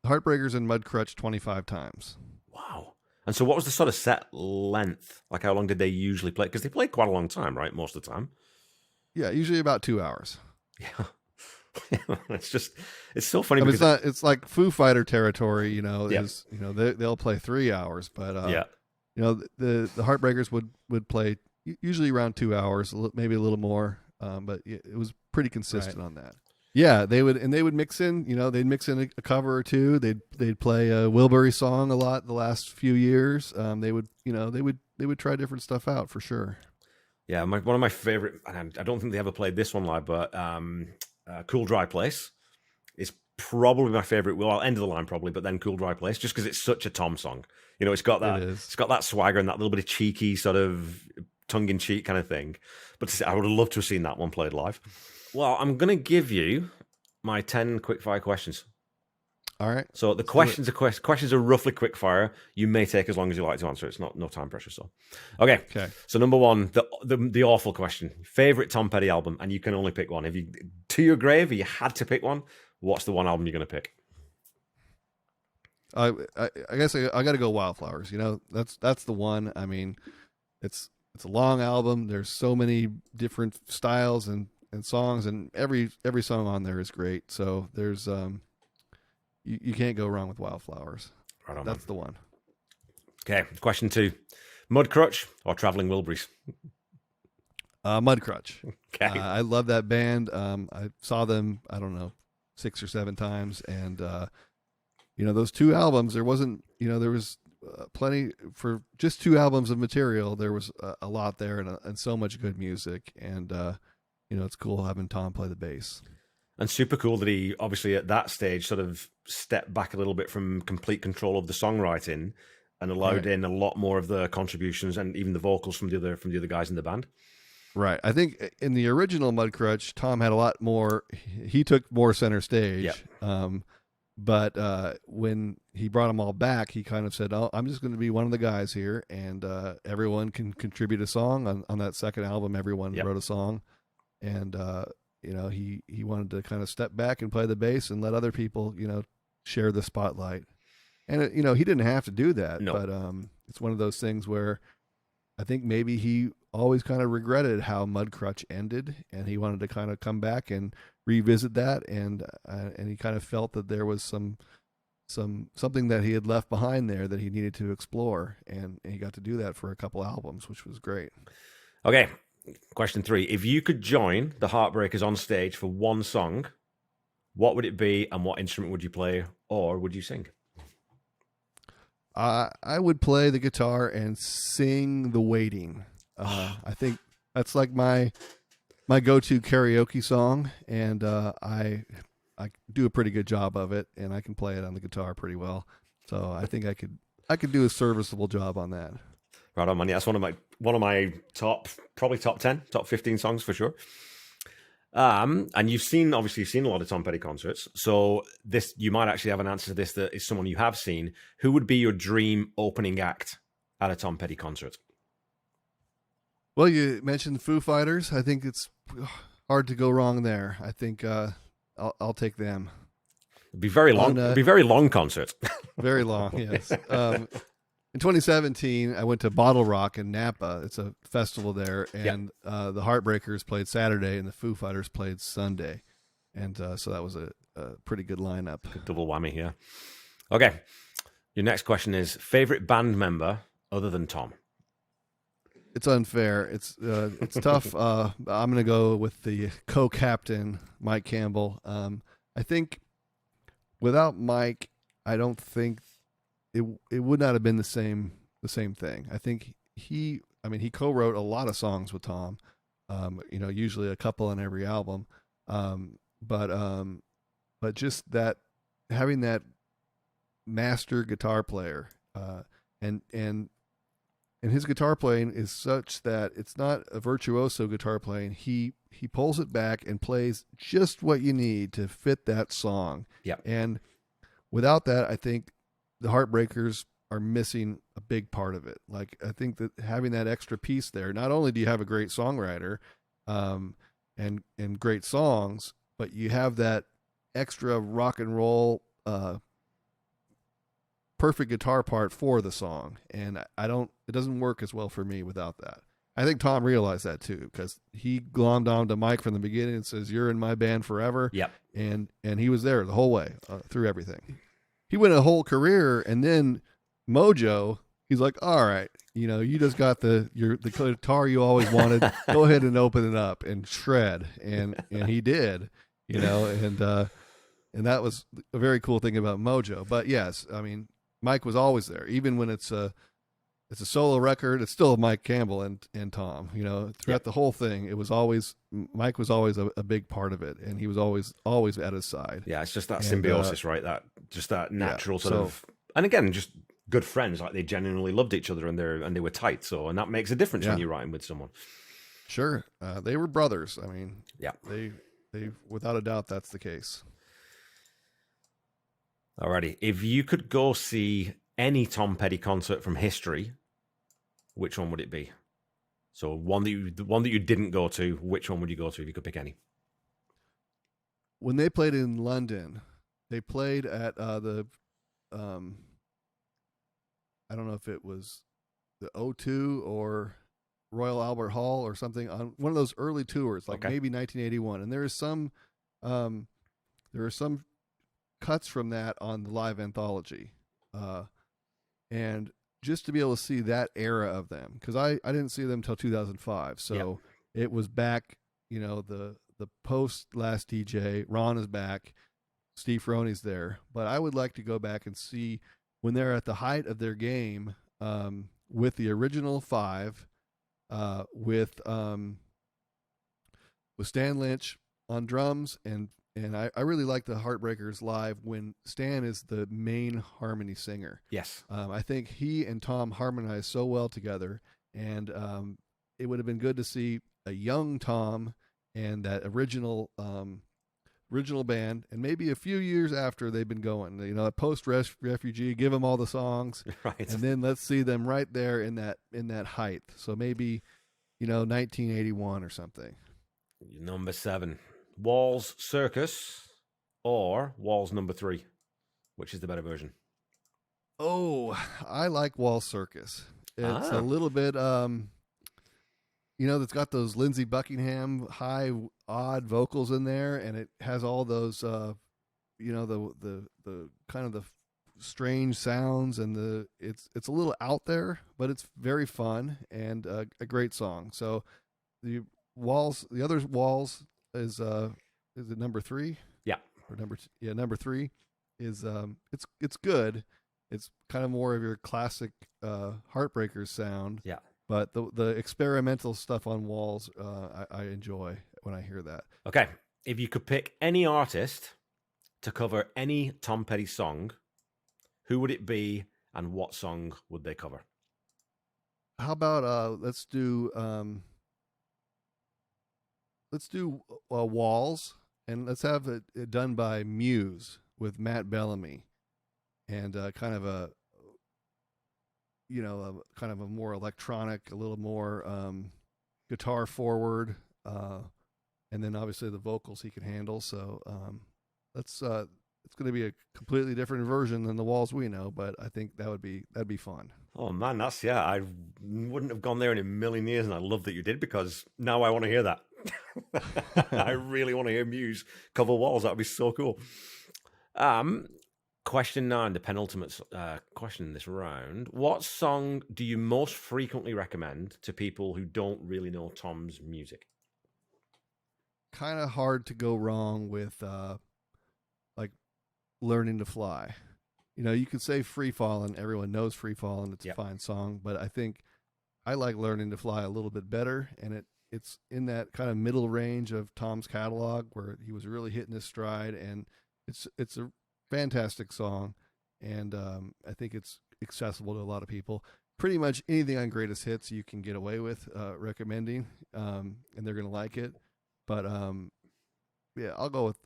Heartbreakers and Crutch 25 times. Wow. And so what was the sort of set length? Like how long did they usually play? Because they played quite a long time, right? Most of the time. Yeah, usually about 2 hours. Yeah. It's so funny. I mean, it's like Foo Fighter territory, they'll play 3 hours, but the Heartbreakers would play usually around 2 hours, maybe a little more. But it was pretty consistent on that. Yeah, they would mix in, they'd mix in a cover or two. They'd play a Wilburys song a lot the last few years. They would try different stuff out for sure. Yeah, one of my favorite, and I don't think they ever played this one live, but Cool Dry Place is probably my favorite. Well, end of the line probably, but then Cool Dry Place, just because it's such a Tom song. It's got that swagger and that little bit of cheeky sort of tongue-in-cheek kind of thing. But I would have loved to have seen that one played live. Well, I'm going to give you my 10 quickfire questions. All right. So the questions are roughly quickfire. You may take as long as you like to answer. It's no time pressure. So, okay. So number one, the awful question: favorite Tom Petty album, and you can only pick one. To your grave, you had to pick one. what's the one album you're going to pick? I guess I got to go Wildflowers. That's the one. I mean, it's a long album. There's so many different styles and songs, and every song on there is great. So there's you can't go wrong with Wildflowers. Right on, That's the one. Okay, question 2. Mud Crutch or Traveling Wilburys? Mud Crutch. Okay. I love that band. I saw them, I don't know, 6 or 7 times, and those 2 albums. There wasn't, there was plenty for just 2 albums of material. There was a lot there, and so much good music, and it's cool having Tom play the bass. And super cool that he obviously at that stage sort of stepped back a little bit from complete control of the songwriting and allowed in a lot more of the contributions and even the vocals from the other guys in the band. Right. I think in the original Mud Crutch, Tom had a lot more. He took more center stage. Yep. But when he brought them all back, he kind of said, "Oh, I'm just going to be one of the guys here, and everyone can contribute a song on that second album. Everyone wrote a song, and he wanted to kind of step back and play the bass and let other people, share the spotlight. And he didn't have to do that, but it's one of those things where I think maybe he always kind of regretted how Mud Crutch ended, and he wanted to kind of come back and revisit that, and he kind of felt that there was something that he had left behind there that he needed to explore, and he got to do that for a couple albums, which was great. Okay, question 3. If you could join the Heartbreakers on stage for one song, what would it be, and what instrument would you play, or would you sing? I would play the guitar and sing The Waiting. I think that's like my go-to karaoke song, and I do a pretty good job of it, and I can play it on the guitar pretty well. So I think I could do a serviceable job on that. Right on, man. Yeah, that's one of my top 10, top 15 songs for sure. And you've seen a lot of Tom Petty concerts, so this you might actually have an answer to this that is someone you have seen. Who would be your dream opening act at a Tom Petty concert? Well, you mentioned Foo Fighters. I think it's hard to go wrong there. I think I'll take them. It'd be very long. It'd be very long concert. Very long, yes. In 2017, I went to Bottle Rock in Napa. It's a festival there, and the Heartbreakers played Saturday, and the Foo Fighters played Sunday, and so that was a pretty good lineup. Good double whammy, yeah. Okay, your next question is favorite band member other than Tom. It's unfair. It's tough. I'm going to go with the co-captain, Mike Campbell. I think without Mike, I don't think it would not have been the same thing. I think he co-wrote a lot of songs with Tom. Usually a couple on every album. But just that having that master guitar player, and his guitar playing is such that it's not a virtuoso guitar playing. He pulls it back and plays just what you need to fit that song. Yeah. And without that, I think the Heartbreakers are missing a big part of it. Like, I think that having that extra piece there, not only do you have a great songwriter, and great songs, but you have that extra rock and roll, perfect guitar part for the song. And it doesn't work as well for me without that. I think Tom realized that too, because he glommed on to Mike from the beginning and says, "You're in my band forever." Yep. And he was there the whole way, through everything. He went a whole career, and then Mojo, he's like, "All right, you just got the guitar you always wanted. Go ahead and open it up and shred." And he did, and that was a very cool thing about Mojo. But yes, I mean, Mike was always there, even when it's a solo record. It's still Mike Campbell and Tom. Throughout the whole thing, Mike was always a big part of it, and he was always at his side. Yeah, it's just that symbiosis, right? That natural sort of, and again, just good friends. Like, they genuinely loved each other, and they were tight. And that makes a difference when you're writing with someone. Sure, they were brothers. I mean, yeah, they without a doubt, that's the case. Alrighty, if you could go see any Tom Petty concert from history, which one would it be? So the one that you didn't go to, which one would you go to if you could pick any? when they played in London, they played at I don't know if it was the O2 or Royal Albert Hall or something, on one of those early tours, like maybe 1981. And there are some cuts from that on the live anthology, and just to be able to see that era of them, because I didn't see them till 2005, so it was back, the post Last DJ. Ron is back, Steve Roney's there, but I would like to go back and see when they're at the height of their game, with the original five, with Stan Lynch on drums, and I really like the Heartbreakers live when Stan is the main harmony singer. Yes. I think he and Tom harmonize so well together, and it would have been good to see a young Tom and that original band, and maybe a few years after they've been going, post refugee, give them all the songs, right, and then let's see them right there in that height. So maybe 1981 or something. Number 7, Walls Circus or Walls number 3, which is the better version? Oh, I like Walls Circus. It's a little bit it's got those Lindsey Buckingham high odd vocals in there, and it has all those the kind of the strange sounds, and it's a little out there, but it's very fun and a great song. So the other Walls is it number 3? Yeah. Or number 3 is it's good. It's kind of more of your classic Heartbreakers sound. Yeah. But the experimental stuff on Walls, I enjoy when I hear that. Okay. If you could pick any artist to cover any Tom Petty song, who would it be and what song would they cover? How about let's do Walls, and let's have it done by Muse with Matt Bellamy, and kind of a more electronic, a little more guitar forward, and then obviously the vocals he can handle. So it's going to be a completely different version than the Walls we know, but I think that'd be fun. Oh man, I wouldn't have gone there in a million years, and I love that you did, because now I want to hear that. I really want to hear Muse cover Walls. That would be so cool. Question 9, the penultimate question in this round. What song do you most frequently recommend to people who don't really know Tom's music? Kind of hard to go wrong with like Learning to Fly. You could say Free Fallin', everyone knows Free Fallin', it's a fine song, but I think I like Learning to Fly a little bit better, and it's in that kind of middle range of Tom's catalog where he was really hitting his stride, and it's a fantastic song, and I think it's accessible to a lot of people. Pretty much anything on Greatest Hits you can get away with recommending, and they're gonna like it. But I'll go with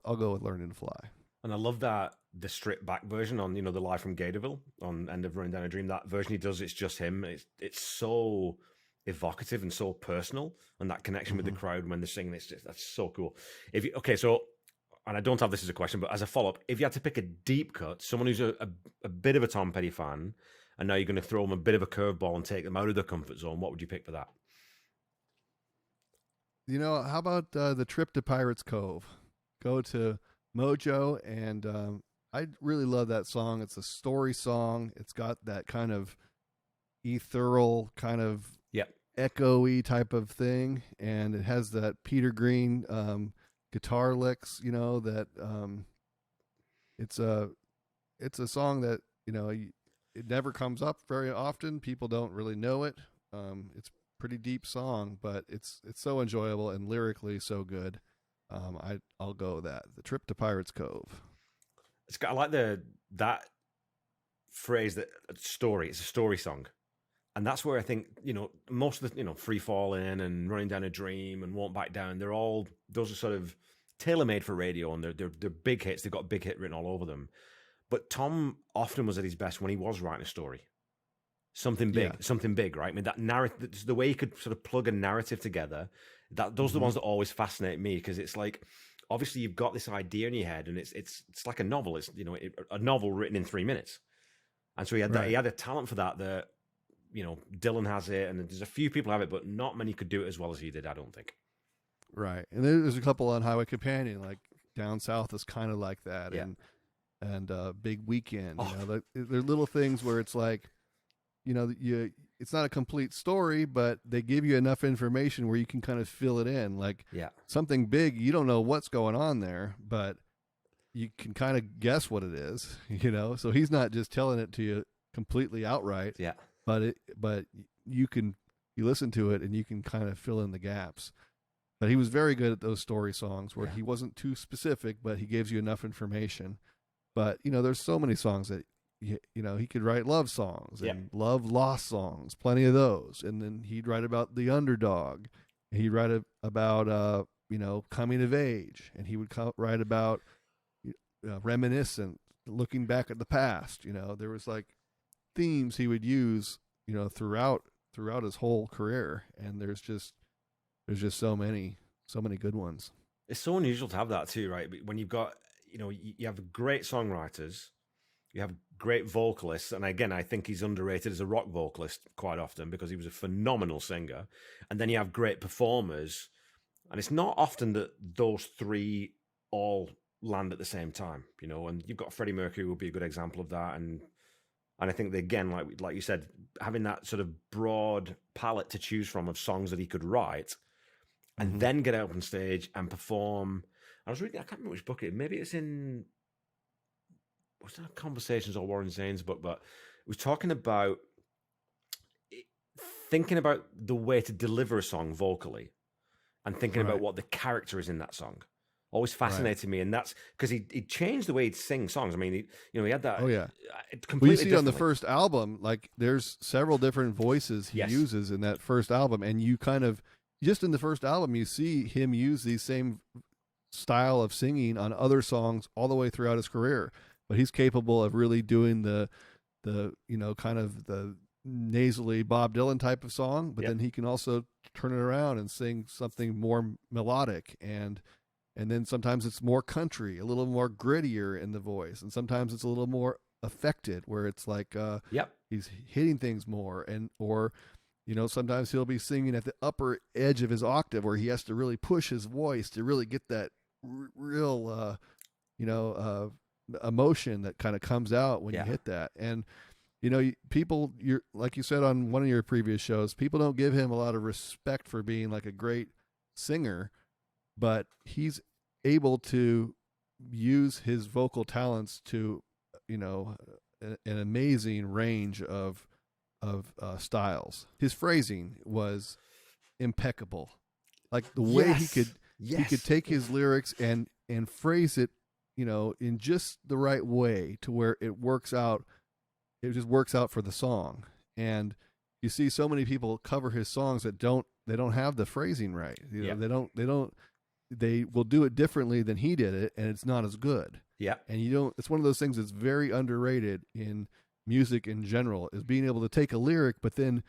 Learning to Fly. And I love that the stripped back version on the Live from Gatorville on End of Running Down a Dream. That version he does, it's just him. It's so evocative and so personal, and that connection with the crowd when they're singing, that's so cool. And I don't have this as a question, but as a follow-up, if you had to pick a deep cut, someone who's a bit of a Tom Petty fan, and now you're going to throw them a bit of a curveball and take them out of their comfort zone, what would you pick for that? How about the trip to Pirates Cove? Go to Mojo, and I really love that song. It's a story song. It's got that kind of ethereal, kind of echo-y type of thing, and it has that Peter Green guitar licks, that it's a song that it never comes up very often. People don't really know it. It's a pretty deep song, but it's so enjoyable and lyrically so good. I'll go with that. The Trip to Pirates Cove. I like that phrase, that story. It's a story song. And that's where I think, most of the, Free Fallin' and Running Down a Dream and Won't Back Down, those are sort of tailor-made for radio, and they're big hits. They've got big hit written all over them. But Tom often was at his best when he was writing a story. Something big, right? I mean, that narrative, the way he could sort of plug a narrative together, those are the ones that always fascinate me, because it's like, obviously you've got this idea in your head, and it's like a novel. It's a novel written in 3 minutes, and so he had that. He had a talent for that. That Dylan has it, and there's a few people have it, but not many could do it as well as he did. I don't think. Right, and there's a couple on Highway Companion, like Down South is kind of like that, Yeah. and Big Weekend. Oh. They're little things where it's like, it's not a complete story, but they give you enough information where you can kind of fill it in. Like something big, you don't know what's going on there, but you can kind of guess what it is. So he's not just telling it to you completely outright. Yeah, but you listen to it and you can kind of fill in the gaps. But he was very good at those story songs where he wasn't too specific, but he gives you enough information. But there's so many songs that he could write love songs and love lost songs, plenty of those. And then he'd write about the underdog. He'd write about coming of age, and he would write about reminiscent, looking back at the past. There was like themes he would use throughout his whole career, and there's just so many good ones. It's so unusual to have that too, right? When you've got you have great songwriters, you have great vocalists, and again, I think he's underrated as a rock vocalist quite often because he was a phenomenal singer. And then you have great performers, and it's not often that those three all land at the same time, And you've got Freddie Mercury would be a good example of that, and I think that, again, like you said, having that sort of broad palette to choose from of songs that he could write, and then get out on stage and perform. I can't remember which book it. Maybe it's in. Was that Conversations or Warren Zane's book? But it was talking about thinking about the way to deliver a song vocally, and thinking about what the character is in that song. Always fascinated me, and that's because he changed the way he'd sing songs. I mean, he had that. Oh yeah, completely. We see on the first album, like there's several different voices he uses in that first album, and you kind of just in the first album you see him use these same style of singing on other songs all the way throughout his career. But he's capable of really doing the kind of the nasally Bob Dylan type of song, but then he can also turn it around and sing something more melodic, and then sometimes it's more country, a little more grittier in the voice, and sometimes it's a little more affected where it's like he's hitting things more, or sometimes he'll be singing at the upper edge of his octave where he has to really push his voice to really get that real emotion that kind of comes out when you hit that. And people, like you said on one of your previous shows, people don't give him a lot of respect for being like a great singer, but he's able to use his vocal talents to an amazing range of styles. His phrasing was impeccable, like the way he could take his lyrics and phrase it in just the right way to where it works out. It just works out for the song. And you see so many people cover his songs that don't have the phrasing right. They will do it differently than he did it, and it's not as good. Yeah. And it's one of those things that's very underrated in music in general, is being able to take a lyric but then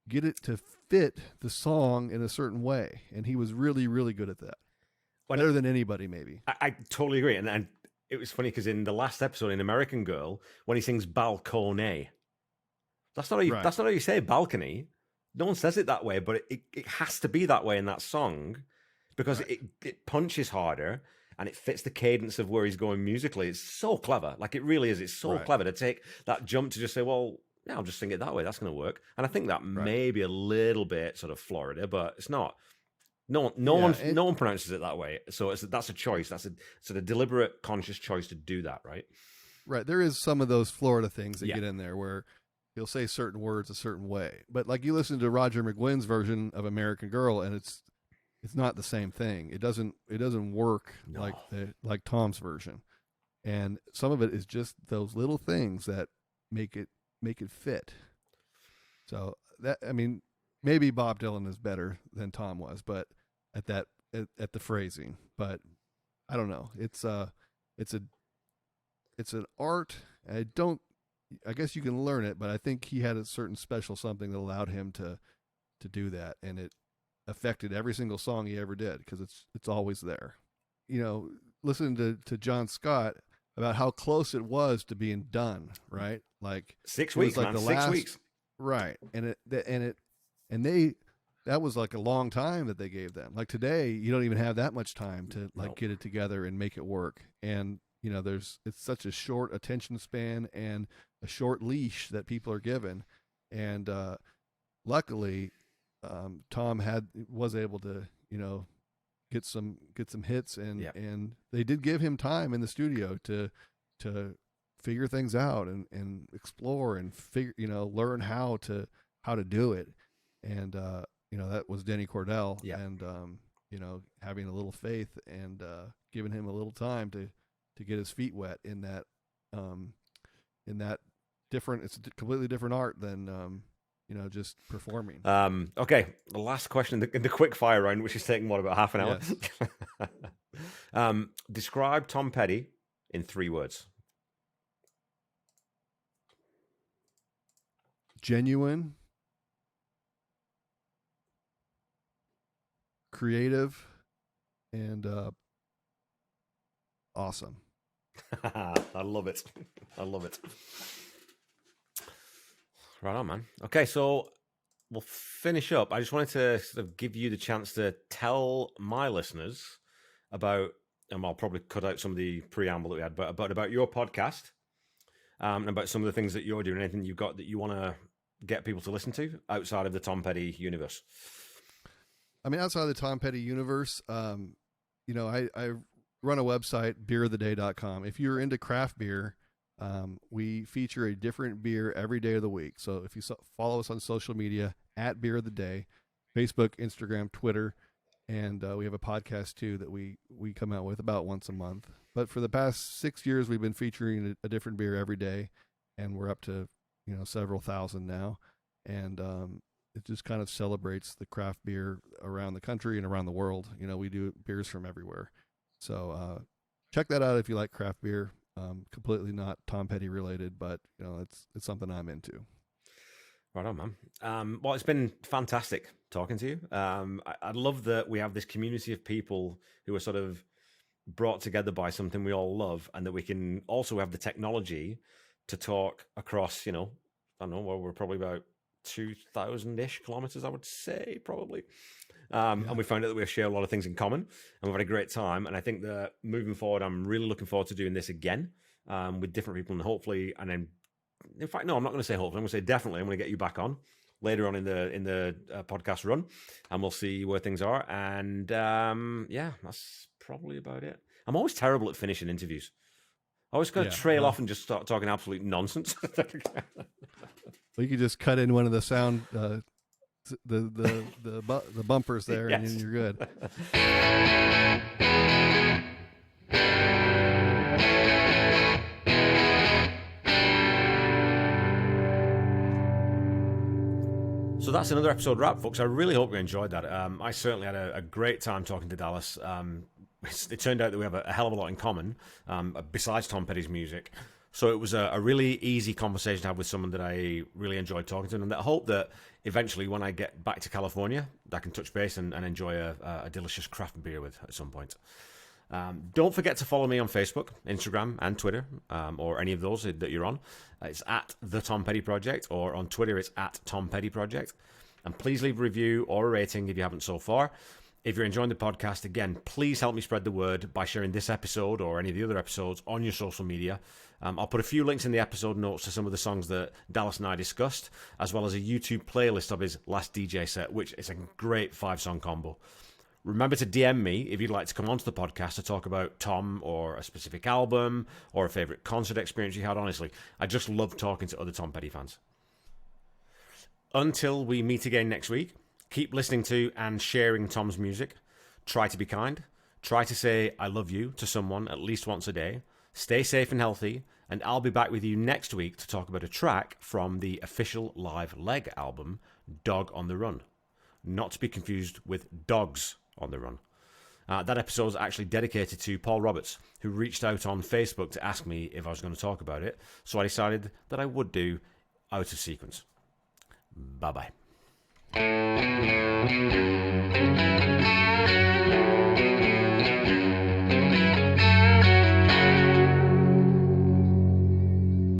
get it to fit the song in a certain way. And he was really, really good at that. Better than anybody, maybe. I totally agree. And it was funny because in the last episode in American Girl, when he sings balcony, that's not how you say balcony. No one says it that way, but it has to be that way in that song because it punches harder and it fits the cadence of where he's going musically. It's so clever. Like, it really is. It's so clever to take that jump to just say, well, yeah, I'll just sing it that way. That's going to work. And I think that may be a little bit sort of Florida, but it's not. No one pronounces it that way. So that's a choice. That's a sort of deliberate, conscious choice to do that, right? Right. There is some of those Florida things that get in there where he'll say certain words a certain way. But like, you listen to Roger McGuinn's version of American Girl, and it's not the same thing. It doesn't work like Tom's version. And some of it is just those little things that make it fit. So that, I mean, maybe Bob Dylan is better than Tom was, but at the phrasing. But I don't know. It's an art. I guess you can learn it, but I think he had a certain special something that allowed him to do that, and it affected every single song he ever did because it's always there. listening to John Scott about how close it was to being done, right? Like 6 weeks, like man. 6 weeks. Right. And that was like a long time that they gave them. Like today, you don't even have that much time to get it together and make it work. And it's such a short attention span and a short leash that people are given. And luckily, Tom was able to get some hits, and they did give him time in the studio to figure things out and explore and learn how to do it. And that was Denny Cordell, and having a little faith and giving him a little time to get his feet wet in that different. It's a completely different art than just performing. Okay, the last question in the quick fire round, which is taking about half an hour. Yes. Describe Tom Petty in 3 words. Genuine, creative, and awesome. I love it. Right on, man. Okay, so we'll finish up. I just wanted to sort of give you the chance to tell my listeners about, and I'll probably cut out some of the preamble that we had, but about your podcast, and about some of the things that you're doing, anything you've got that you want to get people to listen to outside of the Tom Petty universe. I mean, outside of the Tom Petty universe, I run a website, beeroftheday.com. If you're into craft beer, we feature a different beer every day of the week. So if you follow us on social media at Beer of the Day, Facebook, Instagram, Twitter, and we have a podcast too that we come out with about once a month. But for the past 6 years, we've been featuring a different beer every day, and we're up to several thousand now. And it just kind of celebrates the craft beer around the country and around the world. We do beers from everywhere. So check that out if you like craft beer. Completely not Tom Petty related, but it's something I'm into. Right on, man. Well, it's been fantastic talking to you. I love that we have this community of people who are sort of brought together by something we all love, and that we can also have the technology to talk across, I don't know, well, we're probably about 2,000-ish kilometers, I would say, probably. And we found out that we share a lot of things in common, and we've had a great time. And I think that moving forward, I'm really looking forward to doing this again with different people, and hopefully, and then, in fact, no, I'm not going to say hopefully. I'm going to say definitely. I'm going to get you back on later on in the podcast run, and we'll see where things are. And that's probably about it. I'm always terrible at finishing interviews. I always kind of trail off and just start talking absolute nonsense. Well, you could just cut in one of the sound. The bumpers there, yes. And then you're good. So that's another episode wrap, folks. I really hope you enjoyed that. I certainly had a great time talking to Dallas. It turned out that we have a hell of a lot in common, besides Tom Petty's music. So it was a really easy conversation to have with someone that I really enjoyed talking to, and I hope that eventually when I get back to California, I can touch base and enjoy a delicious craft beer with at some point. Don't forget to follow me on Facebook, Instagram, and Twitter, or any of those that you're on. It's at The Tom Petty Project, or on Twitter, it's at Tom Petty Project. And please leave a review or a rating if you haven't so far. If you're enjoying the podcast, again, please help me spread the word by sharing this episode or any of the other episodes on your social media. I'll put a few links in the episode notes to some of the songs that Dallas and I discussed, as well as a YouTube playlist of his last DJ set, which is a great 5-song combo. Remember to DM me if you'd like to come onto the podcast to talk about Tom or a specific album or a favorite concert experience you had. Honestly, I just love talking to other Tom Petty fans. Until we meet again next week, keep listening to and sharing Tom's music. Try to be kind. Try to say I love you to someone at least once a day. Stay safe and healthy, and I'll be back with you next week to talk about a track from the official live Leg album, Dog on the Run. Not to be confused with Dogs on the Run. That episode is actually dedicated to Paul Roberts, who reached out on Facebook to ask me if I was going to talk about it, so I decided that I would do out of sequence. Bye-bye.